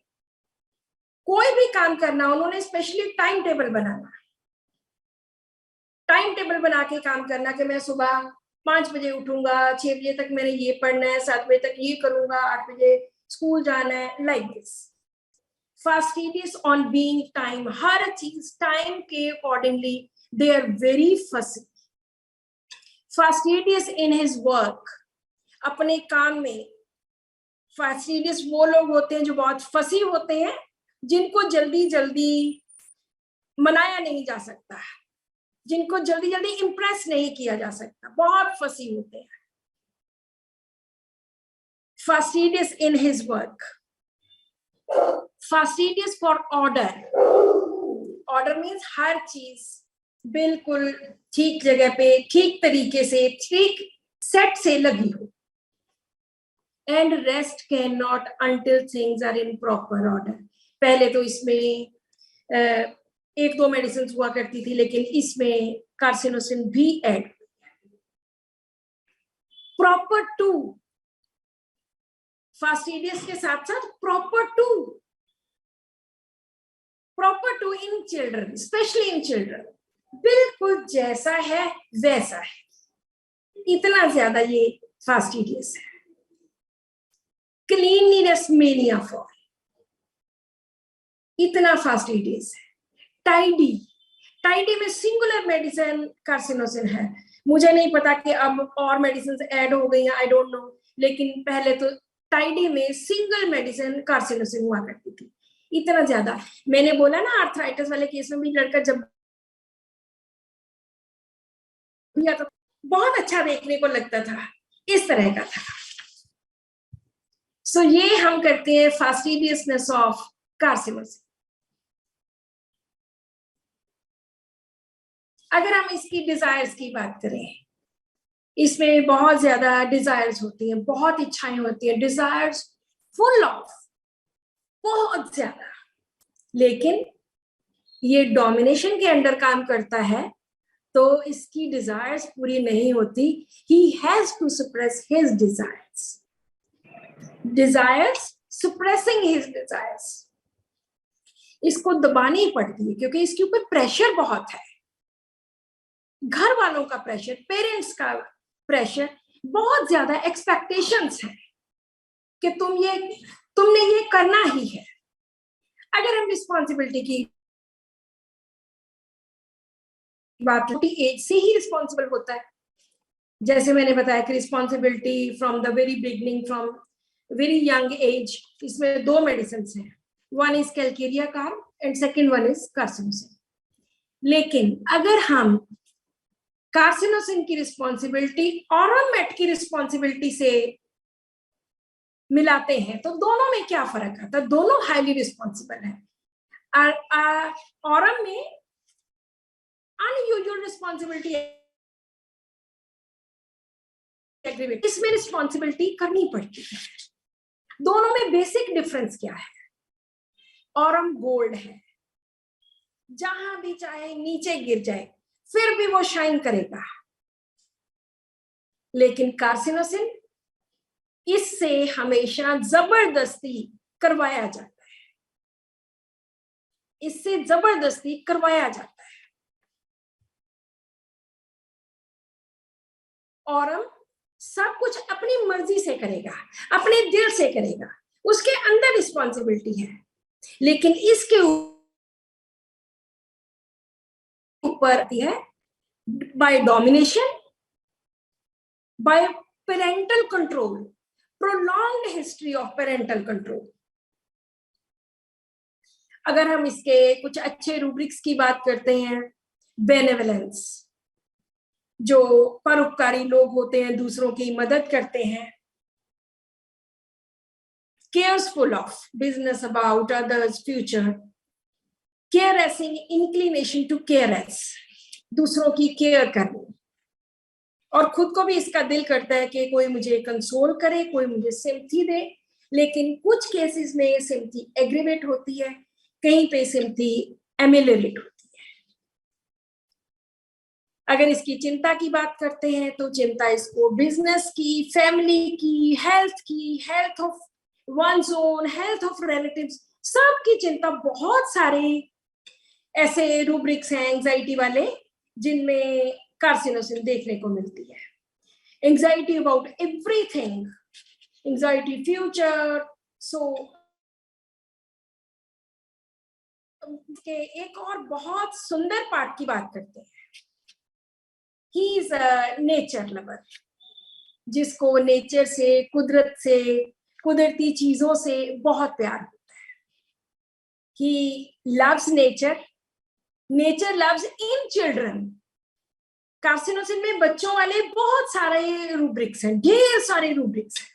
कोई भी काम करना, उन्होंने स्पेशली टाइम टेबल बनाना, टाइम टेबल बना के काम करना कि मैं सुबह 5 बजे उठूंगा, 6 बजे तक मैंने ये पढ़ना है, 7 बजे तक ये करूंगा, 8 बजे स्कूल जाना है, like this. Fastidious on being time, हर चीज टाइम के accordingly, they are very fussy. Fastidious in his work, अपने काम में। फास्टिडियस वो लोग होते हैं जो बहुत फसी होते हैं, जिनको जल्दी जल्दी मनाया नहीं जा सकता, जिनको जल्दी जल्दी इंप्रेस नहीं किया जा सकता, बहुत फसी होते हैं। Fastidious in his work, fastidious for order. Order means हर चीज बिल्कुल ठीक जगह पे, ठीक तरीके से, ठीक सेट से लगी हो। And rest can not until things are in proper order. पहले तो इसमें 1-2 मेडिसिन हुआ करती थी, लेकिन इसमें कार्सिनोसिन भी ऐड। प्रॉपर टू, फास्टिडियस के साथ साथ proper to, proper to in children, specially in children, बिल्कुल जैसा है वैसा है। इतना ज्यादा ये फास्टिडियस है। क्लीनलीनेस मेनिया फॉर, इतना फास्टिडियस है। टाइडी, टाइडी में सिंगुलर मेडिसिन कार्सिनोसिन है। मुझे नहीं पता कि अब और मेडिसिन ऐड हो गई हैं, आई डोंट नो, लेकिन पहले तो टाइडी में सिंगल मेडिसिन कार्सिनोसिन हुआ करती थी। इतना ज्यादा, मैंने बोला ना आर्थराइटिस वाले केस में भी लड़का जब तो बहुत अच्छा देखने को लगता था, इस तरह का था। सो ये हम करते हैं फास्टिडियसनेस ऑफ कार्सिनोसिन। अगर हम इसकी डिजायर्स की बात करें, इसमें बहुत ज्यादा डिजायर्स होती हैं, बहुत इच्छाएं होती हैं, डिजायर्स फुल ऑफ, बहुत ज्यादा। लेकिन ये डोमिनेशन के अंडर काम करता है तो इसकी डिजायर्स पूरी नहीं होती। He has to suppress his desires, desires suppressing his desires. इसको दबानी पड़ती है क्योंकि इसके ऊपर प्रेशर बहुत है, घर वालों का प्रेशर, पेरेंट्स का प्रेशर, बहुत ज्यादा एक्सपेक्टेशंस है कि तुमने ये करना ही है। अगर हम रिस्पॉन्सिबिलिटी की बात, छोटी एज से ही रिस्पॉन्सिबल होता है। जैसे मैंने बताया कि responsibility from the very beginning, from very young age, इसमें 2 मेडिसिन हैं, one is Calcarea carb and second one is carcinosin. लेकिन अगर हम कार्सिनोसिन की रिस्पॉन्सिबिलिटी ऑरोमेट की रिस्पॉन्सिबिलिटी से मिलाते हैं तो दोनों में क्या फर्क आता है? दोनों हाईली रिस्पॉन्सिबल है। ऑरम में अनयूजुअल रिस्पॉन्सिबिलिटी, इसमें रिस्पॉन्सिबिलिटी करनी पड़ती है। दोनों में बेसिक डिफरेंस क्या है? ऑरम गोल्ड है, जहां भी चाहे नीचे गिर जाए फिर भी वो शाइन करेगा। लेकिन कार्सिनोसिन, इससे हमेशा जबरदस्ती करवाया जाता है, इससे जबरदस्ती करवाया जाता है। ऑरम सब कुछ अपनी मर्जी से करेगा, अपने दिल से करेगा, उसके अंदर रिस्पॉन्सिबिलिटी है। लेकिन इसके ऊपर है by domination, by parental control, prolonged history of parental control. अगर हम इसके कुछ अच्छे रूब्रिक्स की बात करते हैं, बेनेवलेंस, जो परोपकारी लोग होते हैं, दूसरों की मदद करते हैं, careful of business about others future, carelessness inclination to careless, दूसरों की केयर करनी, और खुद को भी इसका दिल करता है कि कोई मुझे कंसोल करे, कोई मुझे सिंपैथी दे। लेकिन कुछ केसेस में सिंपैथी एग्रीवेट होती है, कहीं पे सिंपैथी एमेलियोरेट होती है। अगर इसकी चिंता की बात करते हैं तो चिंता इसको बिजनेस की, फैमिली की, health of one's own, health of relatives, सबकी चिंता। बहुत सारे ऐसे रूब्रिक्स हैं एंजाइटी वाले जिनमें कार्सिनोसिन देखने को मिलती है। Anxiety about everything, anxiety future. So के एक और बहुत सुंदर पार्ट की बात करते हैं, he is a nature lover, जिसको नेचर से, कुदरत से, कुदरती चीजों से बहुत प्यार होता है। He loves nature, nature loves in children. Carcinosin में बच्चों वाले बहुत सारे रूब्रिक्स हैं, ढेर सारे रूब्रिक्स हैं।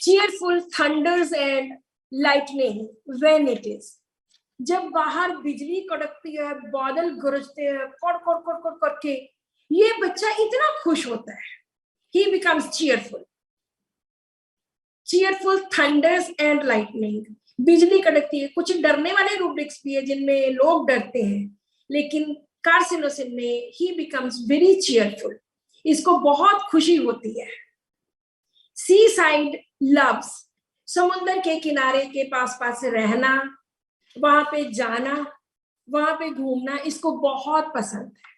Cheerful thunder's and lightning when it is, जब बाहर बिजली कड़कती है, बादल गरजते हैं, कड़ कड़ कड़ कड़ करके, ये बच्चा इतना खुश होता है, he becomes cheerful. Cheerful thunders and lightning, बिजली कड़कती है। कुछ डरने वाले रूब्रिक्स भी है जिनमें लोग डरते हैं, लेकिन कार्सिनोसिन में he becomes very cheerful, इसको बहुत खुशी होती है। सी साइड लव्स, समुद्र के किनारे के पास पास रहना, वहां पे जाना, वहां पे घूमना इसको बहुत पसंद है।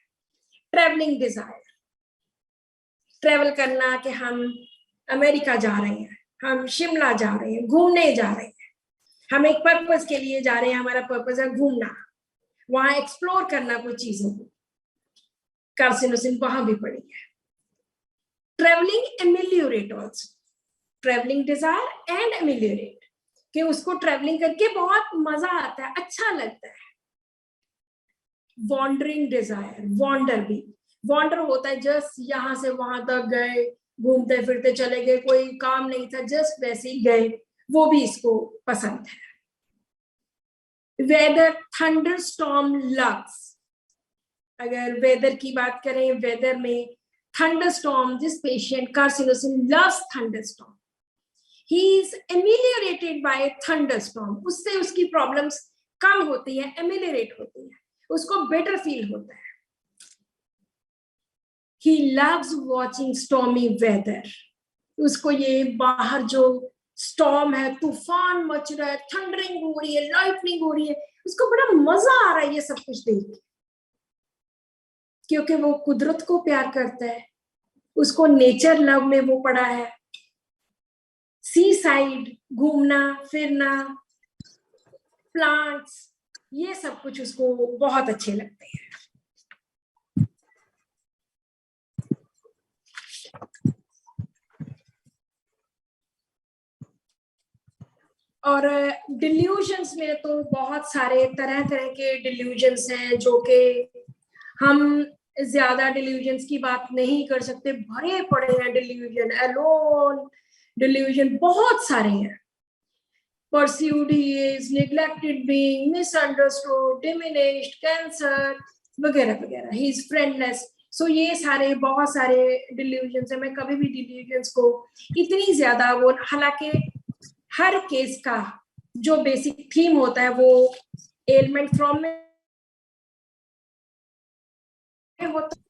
ट्रेवलिंग डिजायर, ट्रेवल करना कि हम अमेरिका जा रहे हैं, हम शिमला जा रहे हैं, घूमने जा रहे हैं, हम एक पर्पस के लिए जा रहे हैं, हमारा पर्पस है घूमना, वहां एक्सप्लोर करना कोई चीजों को, कार्सिनोसिन वहां भी पड़ी है। Travelling ameliorate also, travelling desire and ameliorate, कि उसको ट्रेवलिंग करके बहुत मजा आता है, अच्छा लगता है। वॉन्डरिंग डिजायर, वॉन्डर होता है जस्ट यहाँ से वहां तक गए, घूमते फिरते चले गए, कोई काम नहीं था, जस्ट वैसे ही गए, वो भी इसको पसंद है। वेदर, थंडर स्टॉर्म लव्स, अगर वेदर की बात करें, वेदर में thunderstorm, this patient carcinosin loves thunderstorm, he is ameliorated by thunderstorm, उससे उसकी प्रॉब्लम्स कम होती है, एमिलियोरेट होती है, उसको बेटर फील होता है। He loves watching stormy weather, उसको ये बाहर जो स्टॉर्म है, तूफान मच रहा है, थंडरिंग हो रही है, लाइटनिंग हो रही है, उसको बड़ा मजा आ रहा है ये सब कुछ देख के, क्योंकि वो कुदरत को प्यार करता है, उसको नेचर लव में वो पड़ा है। सी साइड, घूमना फिरना, प्लांट्स, ये सब कुछ उसको बहुत अच्छे लगते हैं। और डिल्यूजन्स में तो बहुत सारे तरह तरह के डिल्यूजन्स हैं, जो कि हम ज्यादा डिल्यूजन्स की बात नहीं कर सकते, भरे पड़े हैं डिल्यूजन, एलोन डिल्यूजन बहुत सारे हैं। Pursued he is, neglected being, misunderstood, diminished, cancer वगैरह वगैरह, he is friendless, सो ये सारे बहुत सारे डिल्यूजन्स है। मैं कभी भी डिल्यूजन्स को इतनी ज्यादा वो, हालांकि हर केस का जो बेसिक थीम होता है वो एलिमेंट फ्रॉम में होता है,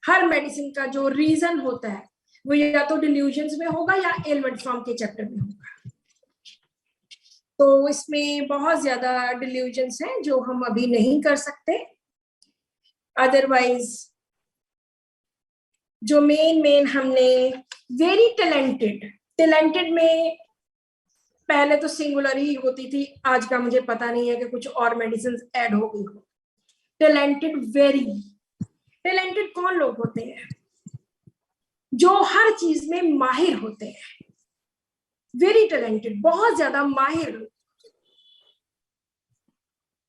हर मेडिसिन का जो रीजन होता है वो या तो डिल्यूजन्स में होगा या एलिमेंट फ्रॉम के चैप्टर में होगा। तो इसमें बहुत ज्यादा डिल्यूजन्स हैं जो हम अभी नहीं कर सकते, अदरवाइज जो मेन हमने वेरी टैलेंटेड में पहले तो सिंगुलर ही होती थी, आज का मुझे पता नहीं है कि कुछ और मेडिसिन ऐड हो गई हो। टैलेंटेड, वेरी टैलेंटेड कौन लोग होते हैं? जो हर चीज में माहिर होते हैं, वेरी टैलेंटेड, बहुत ज्यादा माहिर।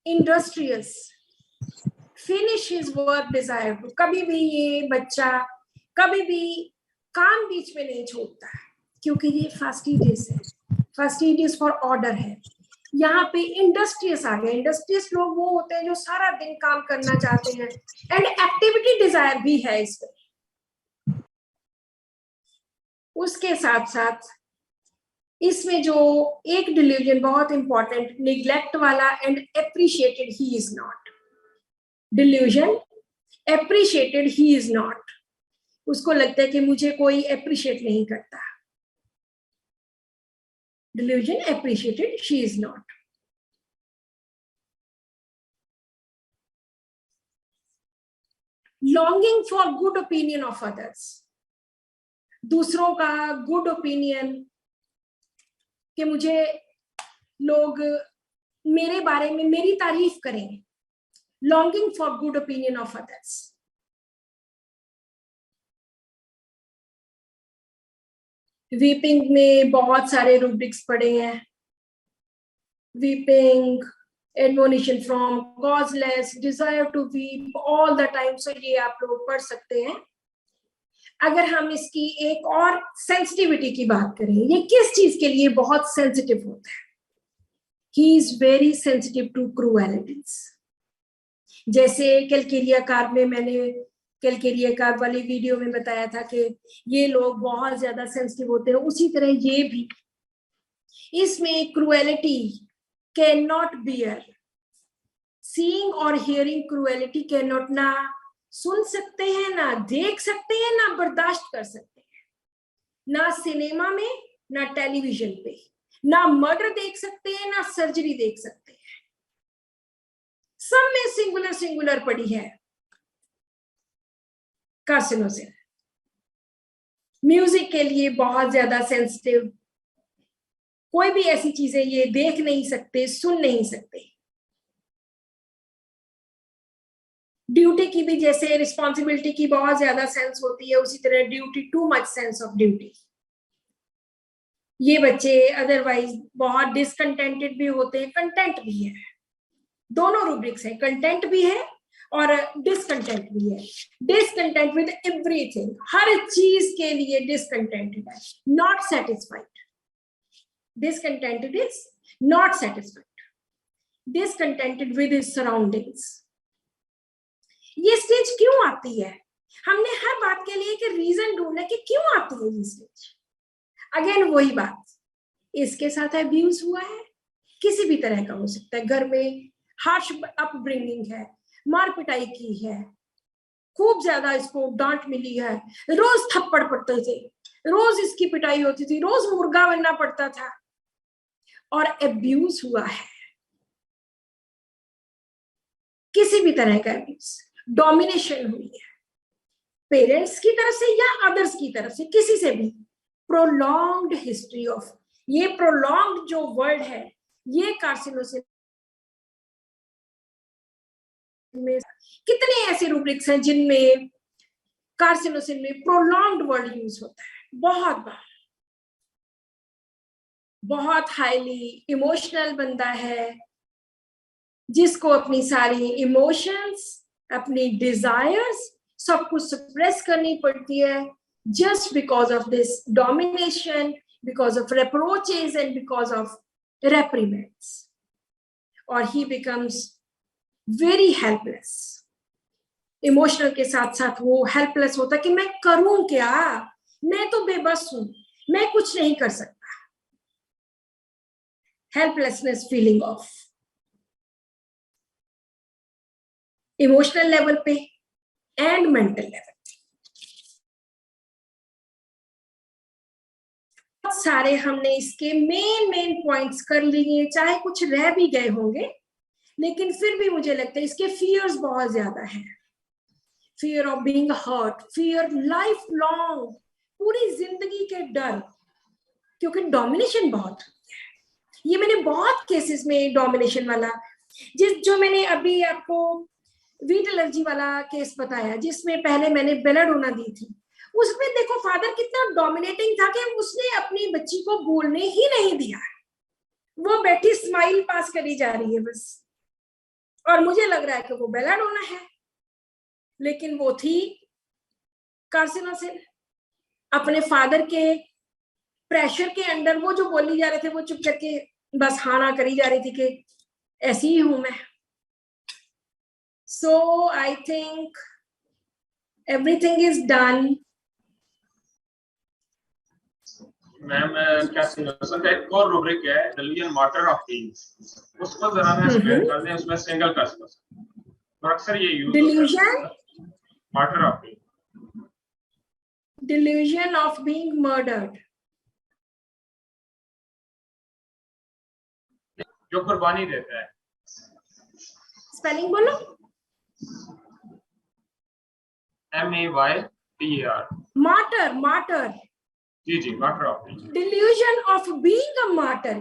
Industrious, finish his work desire, कभी भी ये बच्चा कभी भी काम बीच में नहीं छोड़ता है, क्योंकि ये फास्टिडियस है, फास्टिडियस फॉर ऑर्डर है। यहाँ पे इंडस्ट्रियस आ गया, इंडस्ट्रियस लोग वो होते हैं जो सारा दिन काम करना चाहते हैं, एंड एक्टिविटी डिजायर भी है इसमें। उसके साथ साथ इसमें जो एक डिल्यूजन बहुत इंपॉर्टेंट, निग्लेक्ट वाला, and appreciated he is not. Delusion appreciated he is not, उसको लगता है कि मुझे कोई एप्रिशिएट नहीं करता। Delusion appreciated she is not. Longing for good opinion of others, दूसरों का गुड ओपिनियन, कि मुझे लोग मेरे बारे में मेरी तारीफ करें। Longing for good opinion of others. Weeping में बहुत सारे रूब्रिक्स पड़े हैं। Weeping, admonition from, causeless, desire to weep all the time, so ये आप लोग पढ़ सकते हैं। अगर हम इसकी एक और सेंसिटिविटी की बात करें, ये किस चीज के लिए बहुत सेंसिटिव होता है? He is very sensitive to cruelties. जैसे कैलकेरिया कार्ब में, मैंने कैलकेरिया कार्ब वाली वीडियो में बताया था कि ये लोग बहुत ज्यादा सेंसिटिव होते हैं, उसी तरह ये भी, इसमें cruelty can not bear, seeing और हियरिंग क्रूएलिटी कैन नॉट, ना सुन सकते हैं, ना देख सकते हैं, ना बर्दाश्त कर सकते हैं, ना सिनेमा में, ना टेलीविजन पे, ना मर्डर देख सकते हैं, ना सर्जरी देख सकते हैं, सब में सिंगुलर पड़ी है कार्सिनोसिन। म्यूजिक के लिए बहुत ज्यादा सेंसिटिव, कोई भी ऐसी चीजें ये देख नहीं सकते, सुन नहीं सकते। ड्यूटी की भी जैसे रिस्पॉन्सिबिलिटी की बहुत ज्यादा सेंस होती है, उसी तरह duty, too much sense of duty. ये बच्चे अदरवाइज बहुत डिसकंटेंटेड भी होते हैं, कंटेंट भी है, दोनों रूब्रिक्स है, कंटेंट भी है और डिसकंटेंट भी है। डिसकंटेंट विद एवरीथिंग, हर चीज के लिए डिसकंटेंटेड है, not satisfied. Discontented is not satisfied, discontented with his surroundings. ये स्टेज क्यों आती है? हमने हर बात के लिए एक रीजन ढूंढा कि क्यों आती है ये स्टेज। अगेन वही बात, इसके साथ अब्यूज हुआ है, किसी भी तरह का हो सकता है, घर में हार्श अपब्रिंगिंग है, मार पिटाई की है, खूब ज्यादा इसको डांट मिली है, रोज थप्पड़ पड़ते थे, रोज इसकी पिटाई होती थी, रोज मुर्गा बनना पड़ता था, और अब्यूज हुआ है, किसी भी तरह का अब्यूज, डोमिनेशन हुई है, पेरेंट्स की तरफ से या अदर्स की तरफ से, किसी से भी। प्रोलॉन्ग्ड हिस्ट्री ऑफ, ये प्रोलॉन्ग्ड जो वर्ड है, ये कार्सिनोसिस में कितने ऐसे रूब्रिक्स हैं जिनमें कार्सिनोसिन में प्रोलॉन्ग्ड वर्ड यूज होता है, बहुत बार। बहुत हाईली इमोशनल बंदा है, जिसको अपनी सारी इमोशंस, अपनी डिजायर्स सब कुछ सप्रेस करनी पड़ती है, just because of this domination, because of reproaches and because of reprimands, or he becomes very helpless। Emotional के साथ साथ वो हेल्पलेस होता है कि मैं करूं क्या, मैं तो बेबस हूं, मैं कुछ नहीं कर सकता। Helplessness feeling of emotional level पे एंड मेंटल लेवल। सारे हमने इसके मेन पॉइंट्स कर लिए, चाहे कुछ रह भी गए होंगे, लेकिन फिर भी मुझे लगता है इसके फियर्स बहुत ज्यादा हैं। Fear of being hurt, fear life long, पूरी जिंदगी के डर, क्योंकि डोमिनेशन बहुत है। ये मैंने बहुत केसेस में डोमिनेशन वाला, जो मैंने अभी आपको वीट एलर्जी वाला केस बताया, जिसमें पहले मैंने बेलाडोना दी थी, उसमें देखो फादर कितना डोमिनेटिंग था कि उसने अपनी बच्ची को बोलने ही नहीं दिया, वो बैठी स्माइल पास करी जा रही है बस, और मुझे लग रहा है कि वो बेलाडोना है, लेकिन वो थी कार्सिनोसिन। अपने फादर के प्रेशर के अंडर वो जो बोली जा रहे थे, वो चुप करके बस हाना करी जा रही थी कि ऐसी ही हूं मैं। So I think everything is done. Ma'am carcinosin का एक और रूब्रिक है, डिल्यूजन मार्टर ऑफ बीइंग, उसको जरा मैं एक्सप्लेन कर दें। उसमें सिंगल कार्सिनोसिन और अक्सर ये use delusion martyr of being, delusion of being murdered, जो कुर्बानी देता है। स्पेलिंग बोलो। MAYTER, मार्टर, मार्टर, जी martyr of being. Delusion of being a martyr,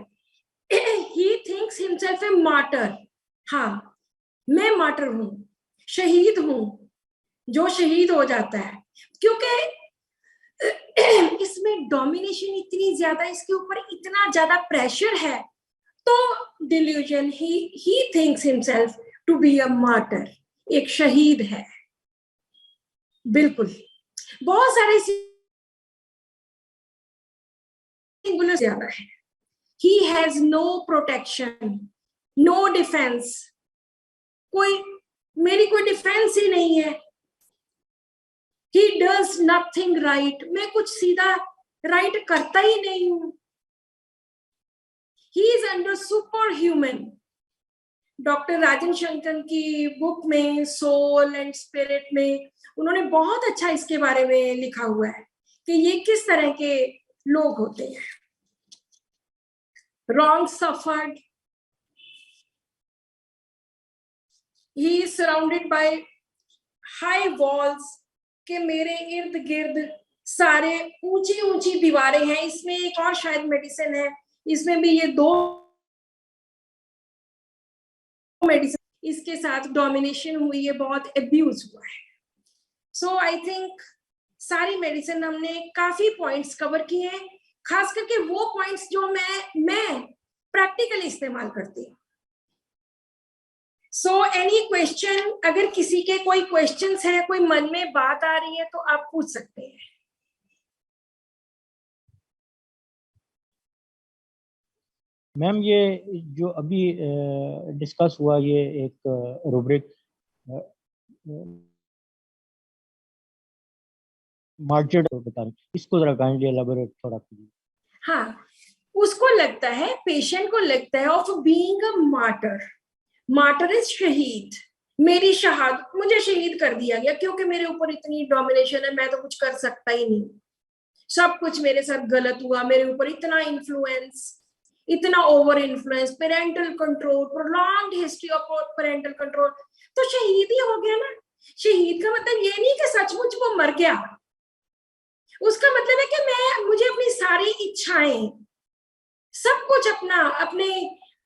he thinks himself a martyr. हाँ, मैं मार्टर हूं, शहीद हूं, जो शहीद हो जाता है, क्योंकि इसमें डोमिनेशन इतनी ज्यादा, इसके ऊपर इतना ज्यादा प्रेशर है, तो delusion, he thinks himself to be a martyr, एक शहीद है। बिल्कुल, बहुत सारे सिंगुलर ज्यादा है। He has no protection, no defense, मेरी कोई डिफेंस ही नहीं है। He does nothing right, मैं कुछ सीधा राइट करता ही नहीं हूं। He is under superhuman। Doctor Rajan Shankar की बुक में सोल एंड स्पिरिट में उन्होंने बहुत अच्छा इसके बारे में लिखा हुआ है कि ये किस तरह के लोग होते हैं। wrong suffered, he is surrounded by high walls, के मेरे इर्द गिर्द सारे ऊंची ऊंची दीवारें हैं। इसमें एक और शायद मेडिसिन है, इसमें भी ये 2 मेडिसिन, इसके साथ डोमिनेशन हुई है, बहुत एब्यूज हुआ है। सो आई थिंक सारी मेडिसिन हमने काफी पॉइंट्स कवर किए हैं, खास करके वो पॉइंट्स जो मैं प्रैक्टिकली इस्तेमाल करती हूँ। सो एनी क्वेश्चन, अगर किसी के कोई क्वेश्चंस है, कोई मन में बात आ रही है तो आप पूछ सकते हैं। मैम ये जो अभी डिस्कस हुआ, ये एक रूब्रिक मार्जिन बता रहे, इसको जरा काइंडली एलाबोरेट थोड़ा कीजिए। हाँ, उसको लगता है, पेशेंट को लगता है of being a martyr. Martyr is शहीद, मेरी शहादत, मुझे शहीद कर दिया गया क्योंकि मेरे ऊपर इतनी डोमिनेशन है, मैं तो कुछ कर सकता ही नहीं, सब कुछ मेरे साथ गलत हुआ, मेरे ऊपर इतना इन्फ्लुएंस, इतना over influence, parental control, prolonged history of parental control, तो शहीद ही हो गया ना। शहीद का मतलब ये नहीं कि सचमुच वो मर गया, उसका मतलब है कि मुझे अपनी सारी इच्छाएं, सब कुछ अपना, अपने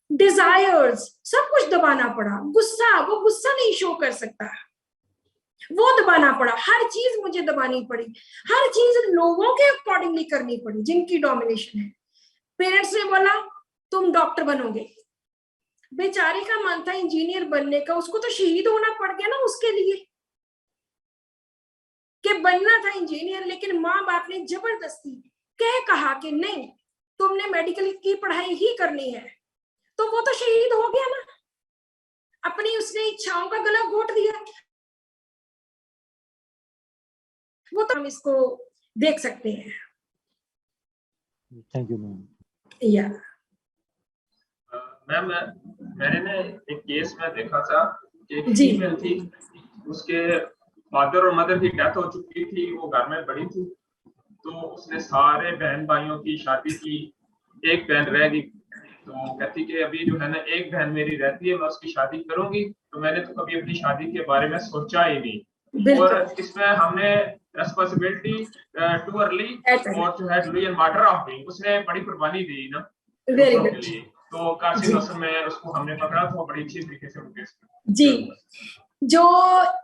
डिजायर्स, सब कुछ दबाना पड़ा। गुस्सा, वो गुस्सा नहीं शो कर सकता, वो दबाना पड़ा, हर चीज मुझे दबानी पड़ी, हर चीज लोगों के अकॉर्डिंगली करनी पड़ी जिनकी डोमिनेशन है। पेरेंट्स ने बोला तुम डॉक्टर बनोगे, बेचारे का मन था इंजीनियर बनने का, उसको तो शहीद होना पड़ गया ना उसके लिए, कि बनना था इंजीनियर, लेकिन माँ बाप ने जबरदस्ती कहा कि नहीं, तुमने मेडिकल की पढ़ाई ही करनी है, तो वो तो शहीद हो गया ना, अपनी उसने इच्छाओं का गला घोट दिया। वो तो हम इसको देख सकते हैं। Thank you ma'am. या मैम मैंने ना एक केस में देखा था कि एक जी। फीमेल थी, उसके फादर और मदर की डेथ हो चुकी थी, वो घर में पड़ी थी, तो उसने सारे बहन भाइयों की शादी की, एक बहन रह गई, तो कहती कि अभी जो है ना एक बहन मेरी रहती है, मैं उसकी शादी करूंगी, तो मैंने तो कभी अपनी शादी के बारे में सोचा ही नहीं, और इसमें हमने रेस्पॉन्सिबिलिटी टू अर्ली और जो है डुलियन मार्टर ऑफ बीइंग, उसने बड़ी कुर्बानी दी ना दूसरों के लिए, तो कार्सिनोसिस में उसको हमने पकड़ा, तो बड़ी अच्छी तरीके से केस जी। जो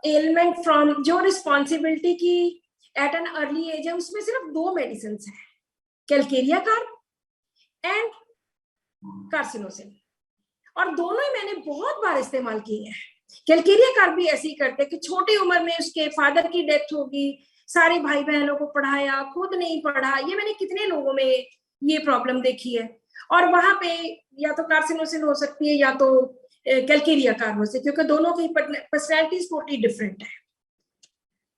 एलिमेंट फ्रॉम, जो रिस्पॉन्सिबिलिटी की एट एन अर्ली एज है, उसमें सिर्फ 2 मेडिसिन है, कैलकेरिया कार्ब एंड कार्सिनोसिन, और दोनों ही मैंने बहुत बार इस्तेमाल किए हैं। कैलकेरिया कार्ब भी ऐसे ही करते कि छोटी उम्र में उसके फादर की डेथ होगी, सारे भाई बहनों को पढ़ाया, खुद नहीं पढ़ा, ये मैंने कितने लोगों में ये प्रॉब्लम देखी है, और वहां पे या तो कार्सिनोसिन हो सकती है या तो कैलकेरिया कार्ब हो सकती है, क्योंकि दोनों की पर्सनैलिटीज टोटली डिफरेंट है।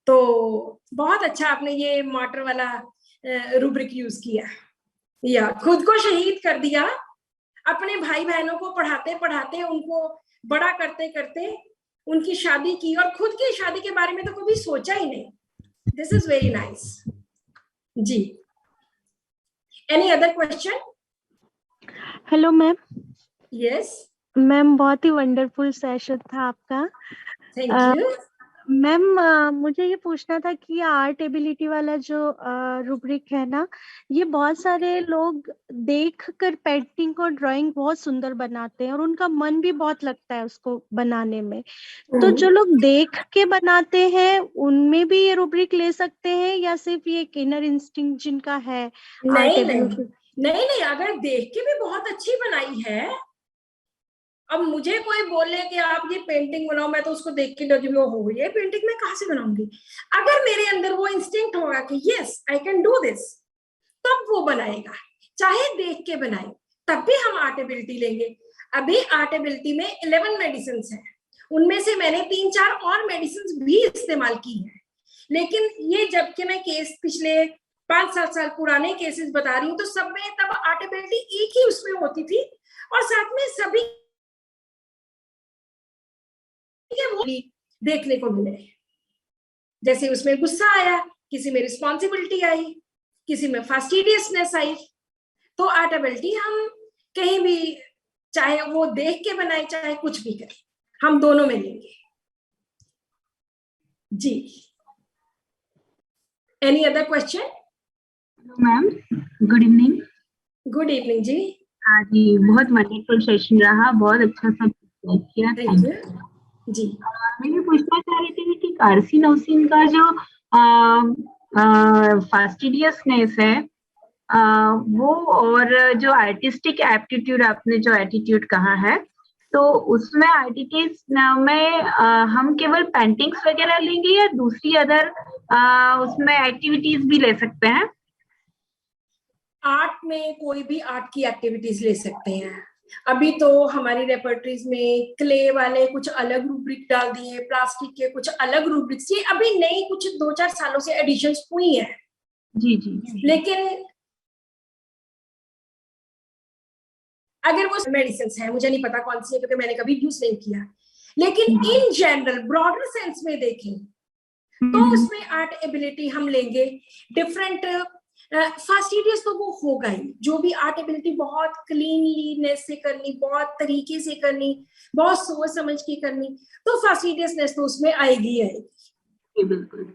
तो बहुत अच्छा आपने ये मार्टर वाला रूब्रिक यूज किया, या खुद को शहीद कर दिया, अपने भाई बहनों को पढ़ाते पढ़ाते, उनको बड़ा करते करते उनकी शादी की, और खुद की शादी के बारे में तो कभी सोचा ही नहीं। दिस इज वेरी नाइस जी। Any other question? Hello ma'am. Yes ma'am, बहुत ही वंडरफुल सेशन था आपका। Thank you. मैम, मुझे ये पूछना था कि आर्ट एबिलिटी वाला जो रूब्रिक है ना, ये बहुत सारे लोग देखकर पेंटिंग और ड्राइंग बहुत सुंदर बनाते हैं और उनका मन भी बहुत लगता है उसको बनाने में, तो जो लोग देख के बनाते हैं उनमें भी ये रूब्रिक ले सकते हैं, या सिर्फ ये इनर इंस्टिंक्ट जिनका है आर्ट एबिलिटी? नहीं, अगर देख के भी बहुत अच्छी बनाई है, अब मुझे कोई बोले कि आप ये पेंटिंग बनाओ, मैं तो उसको देख के लगी हो, ये पेंटिंग मैं कहाँ से बनाऊंगी। अगर मेरे अंदर वो इंस्टिंक्ट होगा कि yes I can do this, तब वो बनाएगा, चाहे देख के बनाए, तब भी हम आर्ट एबिलिटी लेंगे। अभी आर्ट एबिलिटी में 11 मेडिसिन है, उनमें से मैंने 3-4 और मेडिसिन भी इस्तेमाल की है, लेकिन ये जबकि मैं केस पिछले 5-7 साल पुराने केसेस बता रही हूँ, तो सब में तब आर्ट एबिलिटी एक ही उसमें होती थी, और साथ में सभी वो देखने को मिले, जैसे उसमें गुस्सा आया, किसी में रिस्पॉन्सिबिलिटी आई, किसी में फास्टिडियसनेस आई, तो आर्ट एबिलिटी हम कहीं भी, चाहे वो देख के बनाए चाहे कुछ भी करें, हम दोनों में लेंगे जी। Any other question? Ma'am good evening. Good evening जी। हाँ जी, बहुत वंडरफुल सेशन रहा, बहुत अच्छा सब किया। थैंक यू जी। मैं ये पूछना चाह रही थी कि कार्सिनोसिन का जो फास्टिडियसनेस है वो, और जो आर्टिस्टिक एप्टीट्यूड आपने जो एटीट्यूड कहा है, तो उसमें आर्टिस्ट में हम केवल पेंटिंग्स वगैरह लेंगे या दूसरी अदर उसमें एक्टिविटीज भी ले सकते हैं? आर्ट में कोई भी आर्ट की एक्टिविटीज ले सकते हैं। अभी तो हमारी रेपर्टरीज में क्ले वाले कुछ अलग रूब्रिक डाल दिए, प्लास्टिक के कुछ अलग रूब्रिक्स, ये अभी नई कुछ 2-4 सालों से एडिशंस हुई हैं। जी जी। लेकिन अगर वो मेडिसिन है, मुझे नहीं पता कौन सी है क्योंकि मैंने कभी यूज नहीं किया, लेकिन इन जनरल ब्रॉडर सेंस में देखें तो उसमें आर्ट एबिलिटी हम लेंगे डिफरेंट। फास्टिडियस तो वो होगा ही, जो भी आर्ट एबिलिटी बहुत क्लीनलीनेस से करनी, बहुत तरीके से करनी, बहुत सोच समझ के करनी, तो फास्टिडियसनेस तो उसमें आएगी आएगी। बिल्कुल।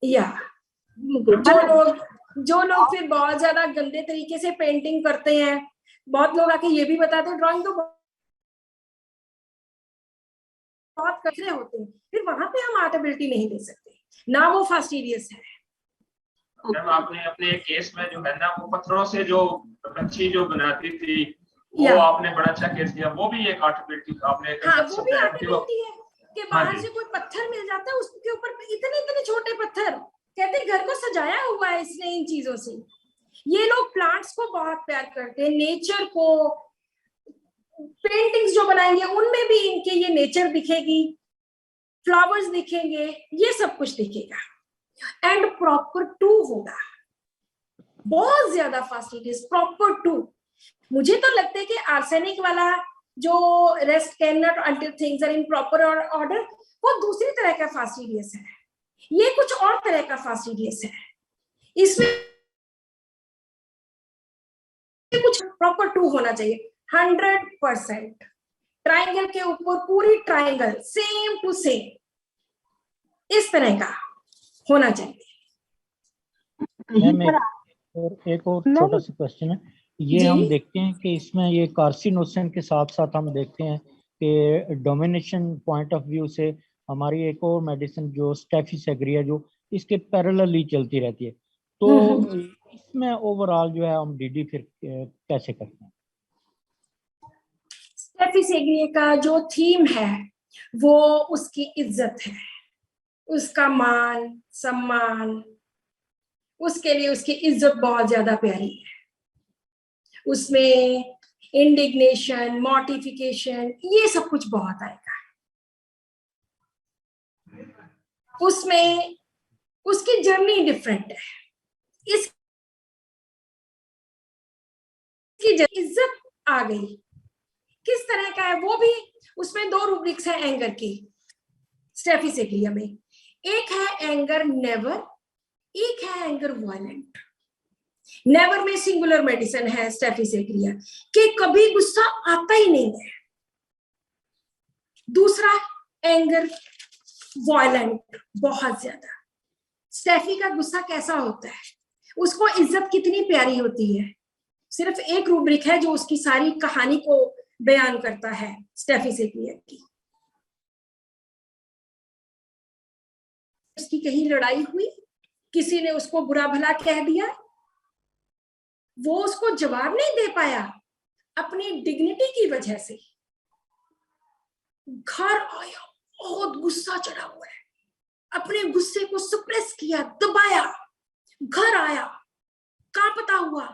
या जो लोग फिर बहुत ज्यादा गंदे तरीके से पेंटिंग करते हैं, बहुत लोग आके ये भी बताते हैं ड्राइंग तो बहुत कचरे होते हैं, फिर वहां पे हम आर्ट एबिलिटी नहीं दे सकते ना, वो फास्टिडियस है। मैम आपने अपने केस में जो है ना, वो पत्थरों से जो बच्ची जो बनाती थी, वो आपने बड़ा अच्छा केस किया, वो भी एक आर्ट एबिलिटी आपने। हाँ, वो भी आर्ट एबिलिटी है कि बाहर से कोई पत्थर मिल जाता है, उसके ऊपर इतने इतने छोटे पत्थर, कहते घर को सजाया हुआ है इसने इन चीजों से। ये लोग प्लांट्स को बहुत प्यार करते हैं, नेचर को। पेंटिंग्स जो बनाएंगे उनमें भी इनके ये नेचर दिखेगी, फ्लावर्स दिखेंगे, ये सब कुछ दिखेगा। एंड प्रॉपर टू होगा, बहुत ज्यादा फास्टिडियस प्रॉपर टू। मुझे तो लगता है कि आर्सेनिक वाला जो rest can not until things are in proper order, वो दूसरी तरह का फास्टिडियस है, ये कुछ और तरह का फास्टिडियस है। इसमें कुछ प्रॉपर टू होना चाहिए 100%। ट्राइंगल के ऊपर पूरी ट्राइंगल सेम टू सेम, इस तरह का होना चाहिए। और एक और छोटा सा क्वेश्चन है, ये हम देखते हैं कि इसमें ये कार्सिनोसिन के साथ साथ हम देखते हैं कि डोमिनेशन पॉइंट ऑफ व्यू से हमारी एक और मेडिसिन जो स्टेफिसेग्रिया, जो इसके पैरेलली चलती रहती है, तो इसमें ओवरऑल जो है हम डीडी फिर कैसे करते हैं? स्टेफिसेग्रिया का जो थीम है वो उसकी इज्जत है, उसका मान सम्मान, उसके लिए उसकी इज्जत बहुत ज्यादा प्यारी है। उसमें इंडिग्नेशन, मॉर्टिफिकेशन, ये सब कुछ बहुत आएगा। उसमें उसकी जर्नी डिफरेंट है, इसकी इज्जत आ गई, किस तरह का है वो भी। उसमें 2 रूब्रिक्स है एंगर की स्टेफिसेग्रिया में, एक है एंगर नेवर, एक है एंगर वायलेंट। नेवर में सिंगुलर मेडिसिन है स्टेफिसेग्रिया कि कभी गुस्सा आता ही नहीं है। दूसरा एंगर वायलेंट, बहुत ज्यादा। स्टेफी का गुस्सा कैसा होता है, उसको इज्जत कितनी प्यारी होती है। सिर्फ एक रूब्रिक है जो उसकी सारी कहानी को बयान करता है स्टेफिसेग्रिया की। उसकी कहीं लड़ाई हुई, किसी ने उसको बुरा भला कह दिया, वो उसको जवाब नहीं दे पाया अपनी डिग्निटी की वजह से। घर आया, बहुत गुस्सा चढ़ा हुआ है, अपने गुस्से को सप्रेस किया, दबाया, घर आया, कांपता हुआ,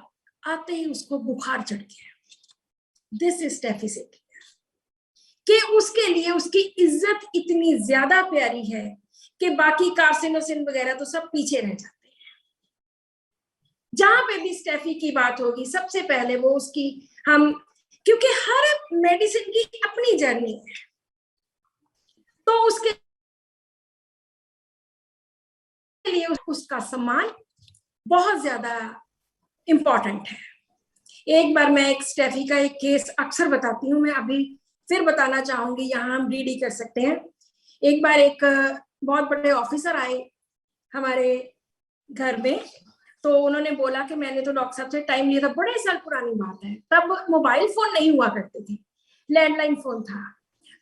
आते ही उसको बुखार चढ़ गया। दिस इज स्टेफिसेग्रिया कि उसके लिए उसकी इज्जत इतनी ज्यादा प्यारी है कि बाकी कार्सिनोसिन वगैरह तो सब पीछे रह जाते हैं। जहां पे भी स्टेफी की बात होगी सबसे पहले वो उसकी, हम, क्योंकि हर मेडिसिन की अपनी जर्नी है, तो उसके लिए उसका सम्मान बहुत ज्यादा इंपॉर्टेंट है। एक बार मैं एक स्टेफी का एक केस अक्सर बताती हूँ, मैं अभी फिर बताना चाहूंगी, यहाँ हम रीड कर सकते हैं। एक बार एक बहुत बड़े ऑफिसर आए हमारे घर में, तो उन्होंने बोला कि मैंने तो डॉक्टर साहब से टाइम लिया था, बड़े साल पुरानी बात है, तब मोबाइल फोन नहीं हुआ करते थे, लैंडलाइन फोन था,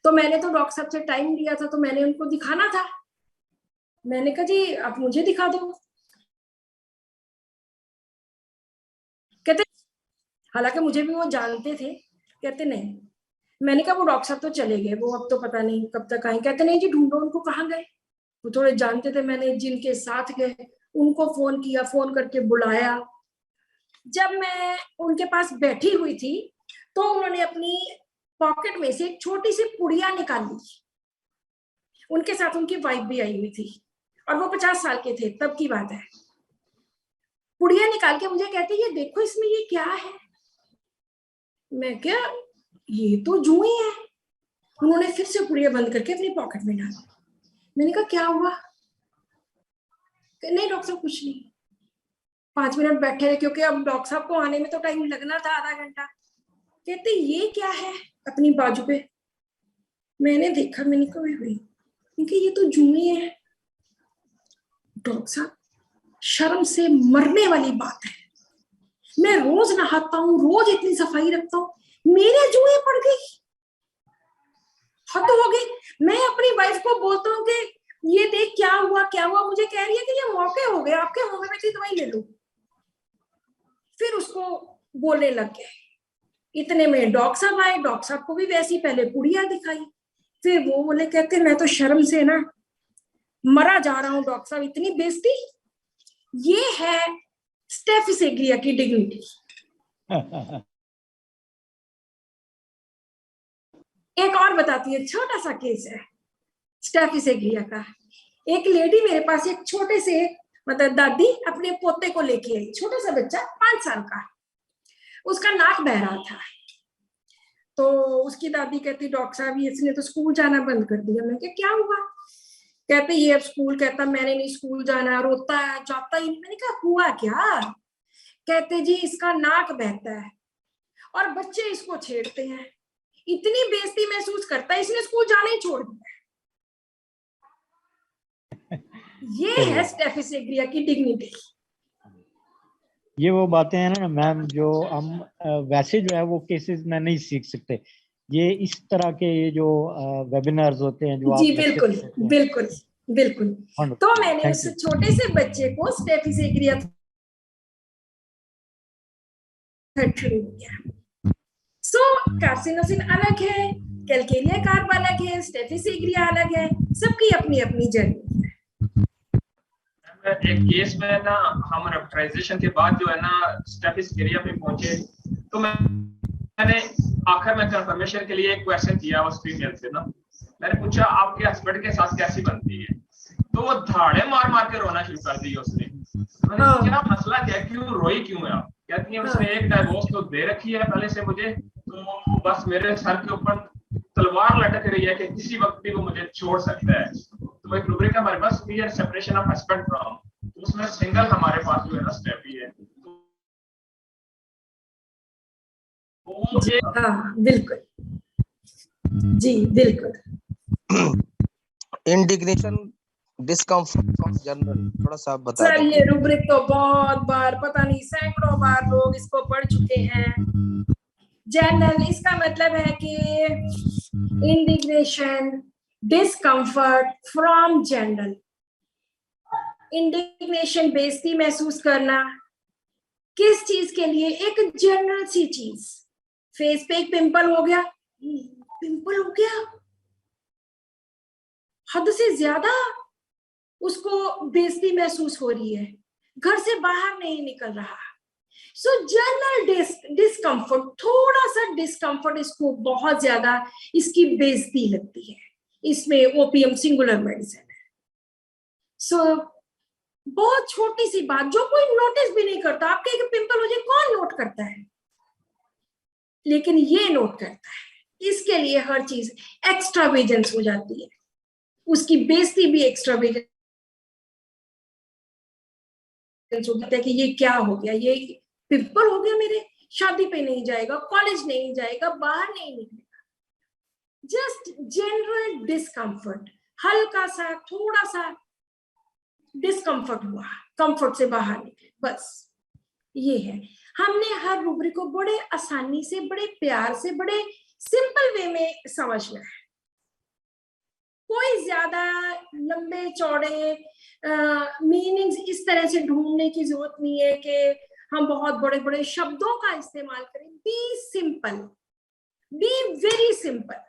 तो मैंने तो डॉक्टर साहब से टाइम लिया था, तो मैंने उनको दिखाना था। मैंने कहा जी आप मुझे दिखा दो। कहते, हालांकि मुझे भी वो जानते थे, कहते नहीं। मैंने कहा वो डॉक्टर साहब तो चले गए, वो अब तो पता नहीं कब तक आए। कहते नहीं जी ढूंढो उनको, कहाँ गए। वो थोड़े जानते थे, मैंने जिनके साथ गए उनको फोन किया, फोन करके बुलाया। जब मैं उनके पास बैठी हुई थी तो उन्होंने अपनी पॉकेट में से एक छोटी सी पुड़िया निकाली। उनके साथ उनकी वाइफ भी आई हुई थी और वो 50 साल के थे, तब की बात है। पुड़िया निकाल के मुझे कहते ये देखो इसमें ये क्या है। मैं क्या, ये तो जुई है। उन्होंने फिर से पुड़िया बंद करके अपनी पॉकेट में डाली। मैंने कहा क्या हुआ। नहीं डॉक्टर साहब कुछ नहीं। 5 मिनट बैठे रहे क्योंकि अब डॉक्टर साहब को आने में तो टाइम लगना था, आधा घंटा। कहते ये क्या है अपनी बाजू पे। मैंने देखा, मैंने कहा क्योंकि ये तो जुए है। डॉक्टर साहब शर्म से मरने वाली बात है, मैं रोज नहाता हूँ, रोज इतनी सफाई रखता हूँ, मेरे जुए पड़ गई, हद हो गई। मैं अपनी वाइफ को बोलता हूँ कि ये देख क्या हुआ क्या हुआ, मुझे कह रही है कि ये मौके हो गए, आपके होम्योपैथी दवाई ले लो। फिर उसको बोलने लग गए। इतने में डॉक्टर साहब आए, डॉक्टर साहब को भी वैसी पहले पुड़िया दिखाई, फिर वो बोले, कहते मैं तो शर्म से ना मरा जा रहा हूँ डॉक्टर साहब, इतनी बेइज्जती। ये है स्टेफिस एग्रिया की डिग्निटी। एक और बताती है, छोटा सा केस है स्टेफिस एग्रिया का। एक लेडी मेरे पास एक छोटे से, मतलब दादी अपने पोते को लेके आई, छोटा सा बच्चा 5 साल का, उसका नाक बह रहा था। तो उसकी दादी कहती डॉक्टर साहब इसने तो स्कूल जाना बंद कर दिया। मैं क्या हुआ। कहते ये अब स्कूल, कहता मैंने नहीं स्कूल जाना, रोता है, जाता ही नहीं। मैंने कहा हुआ क्या। कहते जी इसका नाक बहता है और बच्चे इसको छेड़ते हैं, इतनी बेइज्जती महसूस करता है, इसने स्कूल जाना ही छोड़ दिया। ये है स्टेफिस एग्रिया की डिग्निटी। ये वो बातें हैं ना मैम, जो हम वैसे जो है वो केसेस में नहीं सीख सकते। ये इस तरह के ये जो वेबिनार्स होते हैं, जो जी आप बिल्कुल बिल्कुल बिल्कुल। तो मैंने उस छोटे से बच्चे को स्टेफिस एग्रिया शुरू किया। सो कार्सिनोसिन अलग है, कैलकेरिया कार्ब अलग है, स्टेफिस एग्रिया अलग है, सबकी अपनी अपनी जर्नी है। एक केस में ना हम रेफराइजेशन के बाद जो है ना स्टेफिस एग्रिया पे पहुंचे, तो मैंने आखिर में कंफर्मेशन के लिए एक क्वेश्चन किया उस फीमेल से ना। मैंने पूछा आपके हस्बैंड के साथ कैसी बनती है, तो वो धाड़े मार मार के रोना शुरू कर दिया उसने। मैंने क्या मसला क्या, क्यों रोई क्यों है आप। कहती है उसने एक डाइवोर्स तो दे रखी है पहले से मुझे, तो बस मेरे सर के ऊपर तलवार लटक रही है कि किसी वक्त भी वो मुझे छोड़ सकता है। तो एक रूब्रिक हमारे पास भी है, सेपरेशन ऑफ हस्बैंड फ्रॉम, तो उसमें सिंगल हमारे पास जो है ना स्टेप ही है। हाँ बिल्कुल जी बिल्कुल। इंडिग्नेशन डिस्कम्फर्ट फ्रॉम जनरल, थोड़ा सा बता सर ये रूब्रिक तो बहुत बार, पता नहीं सैकड़ों बार लोग इसको पढ़ चुके हैं। जनरल इसका मतलब है कि indignation discomfort from general. Indignation बेइज्जती महसूस करना किस चीज के लिए, एक जनरल सी चीज। फेस पे एक पिंपल हो गया, पिंपल हो गया, हद से ज्यादा उसको बेइज्जती महसूस हो रही है, घर से बाहर नहीं निकल रहा। सो जनरल डिस्कम्फर्ट, थोड़ा सा डिस्कम्फर्ट, इसको बहुत ज्यादा इसकी बेइज्जती लगती है, इसमें ओपीएम सिंगुलर मेडिसिन है। सो बहुत छोटी सी बात जो कोई नोटिस भी नहीं करता, आपके एक पिंपल हो जाए कौन नोट करता है, लेकिन ये नोट करता है। इसके लिए हर चीज एक्स्ट्रावेजेंस हो जाती है, उसकी बेइज्जती भी एक्स्ट्रावेजेंस हो जाता है कि ये क्या हो गया, ये पिंपल हो गया मेरे, शादी पे नहीं जाएगा, कॉलेज नहीं जाएगा, बाहर नहीं निकलेगा। जस्ट जनरल डिस्कम्फर्ट, हल्का सा, थोड़ा सा डिस्कम्फर्ट हुआ, कंफर्ट से बाहर निकले, बस ये है। हमने हर रूब्रिक को बड़े आसानी से, बड़े प्यार से, बड़े सिंपल वे में समझना है। कोई ज्यादा लंबे चौड़े मीनिंग्स इस तरह से ढूंढने की जरूरत नहीं है कि हम बहुत बड़े बड़े शब्दों का इस्तेमाल करें। Be simple, be very simple.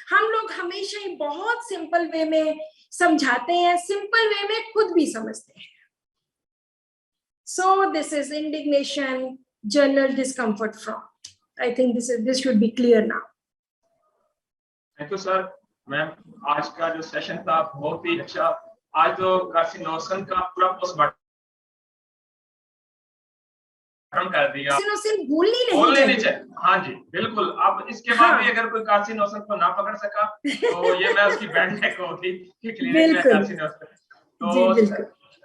हम लोग हमेशा ही बहुत सिंपल वे में समझाते हैं, सिंपल वे में खुद भी समझते हैं। So this is indignation, general discomfort from. I think this should be clear now. Thank you sir. Ma'am आज का जो सेशन था बहुत ही अच्छा। आज तो कार्सिनोसिस का पूरा पोस्टमार्टम कर दिया, कार्सिनोसिस भूलनी बोलने नहीं नहीं चाहिए। हाँ जी बिल्कुल। अब इसके बाद भी अगर कोई कार्सिनोसिस को ना पकड़ सका तो ये मैं उसकी बैंड एक होती कि क्लिनिक में कार्सिनोसिस। तो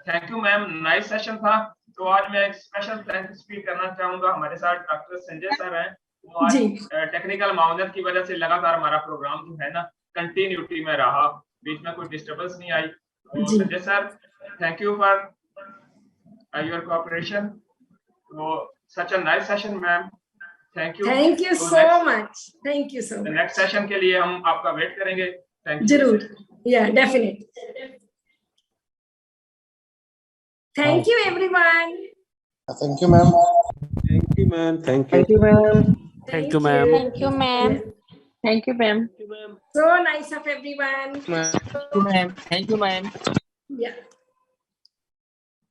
thank you ma'am, nice session था। तो आज मैं एक स्पेशल थैंक्स भी करना चाहूंगा। हमारे साथ डॉक्टर संजय सर हैं, वो आज टेक्निकल मामूलियत की वजह से लगातार हमारा प्रोग्राम जो है ना कंटिन्यूटी में रहा, बीच में कोई डिस्टर्बेंस नहीं आई। तो Sanjay sir, thank you for your cooperation. तो such a nice session ma'am, thank you so much, thank you so much. Next session के लिए हम आपका वेट करेंगे। Thank you. जरूर, या definitely. Thank you everyone. Thank you ma'am. Thank you ma'am. Thank you. Thank you ma'am. Thank you ma'am. Thank you ma'am. Thank you ma'am. So nice of everyone. Thank you ma'am. Thank you ma'am. Yeah.